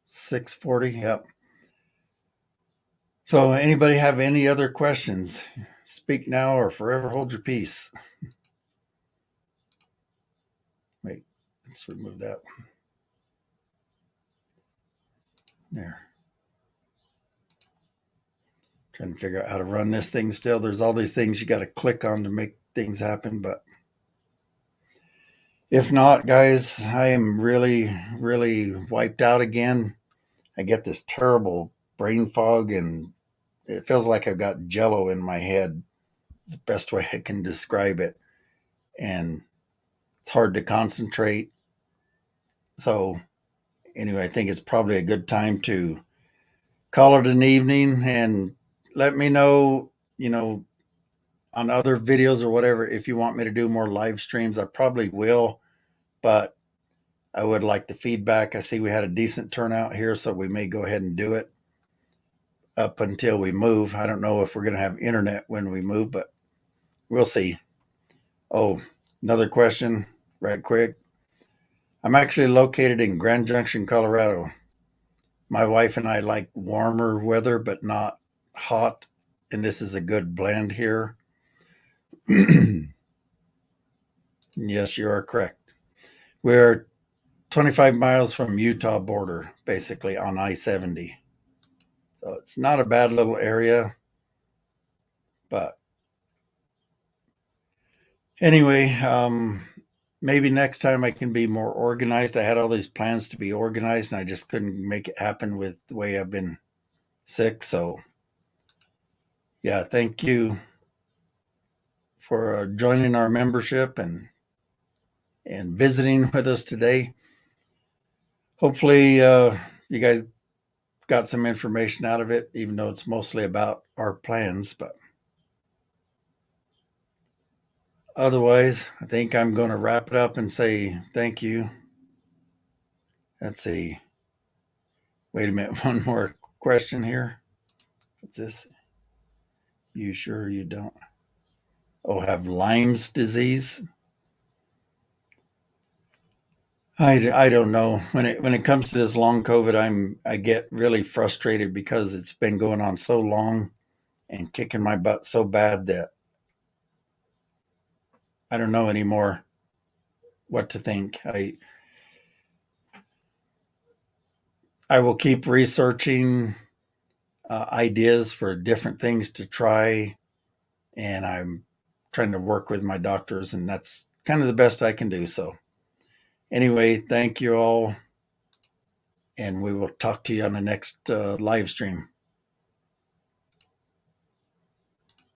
6:40. Yep. So anybody have any other questions? Speak now or forever hold your peace. Wait, let's remove that one. There. Trying to figure out how to run this thing still. There's all these things you got to click on to make things happen, but if not, guys, I am really, really wiped out again. I get this terrible brain fog, and it feels like I've got jello in my head. It's the best way I can describe it. And it's hard to concentrate. So, anyway, I think it's probably a good time to call it an evening, and let me know, on other videos or whatever, if you want me to do more live streams. I probably will, but I would like the feedback. I see we had a decent turnout here, so we may go ahead and do it up until we move. I don't know if we're going to have internet when we move, but we'll see. Oh, another question, right quick. I'm actually located in Grand Junction, Colorado. My wife and I like warmer weather, but not hot, and this is a good blend here. Yes, you are correct. We're 25 miles from Utah border, basically on I-70. So it's not a bad little area, but anyway, maybe next time I can be more organized. I had all these plans to be organized and I just couldn't make it happen with the way I've been sick. So yeah, thank you for joining our membership and visiting with us today. Hopefully, you guys got some information out of it, even though it's mostly about our plans. But otherwise, I think I'm going to wrap it up and say thank you. Let's see. Wait a minute. One more question here. What's this? You sure you don't? Oh, have Lyme's disease? I don't know. When it comes to this long COVID, I get really frustrated because it's been going on so long and kicking my butt so bad that I don't know anymore what to think. I will keep researching ideas for different things to try, and I'm trying to work with my doctors, and that's kind of the best I can do. So, anyway, thank you all, and we will talk to you on the next live stream.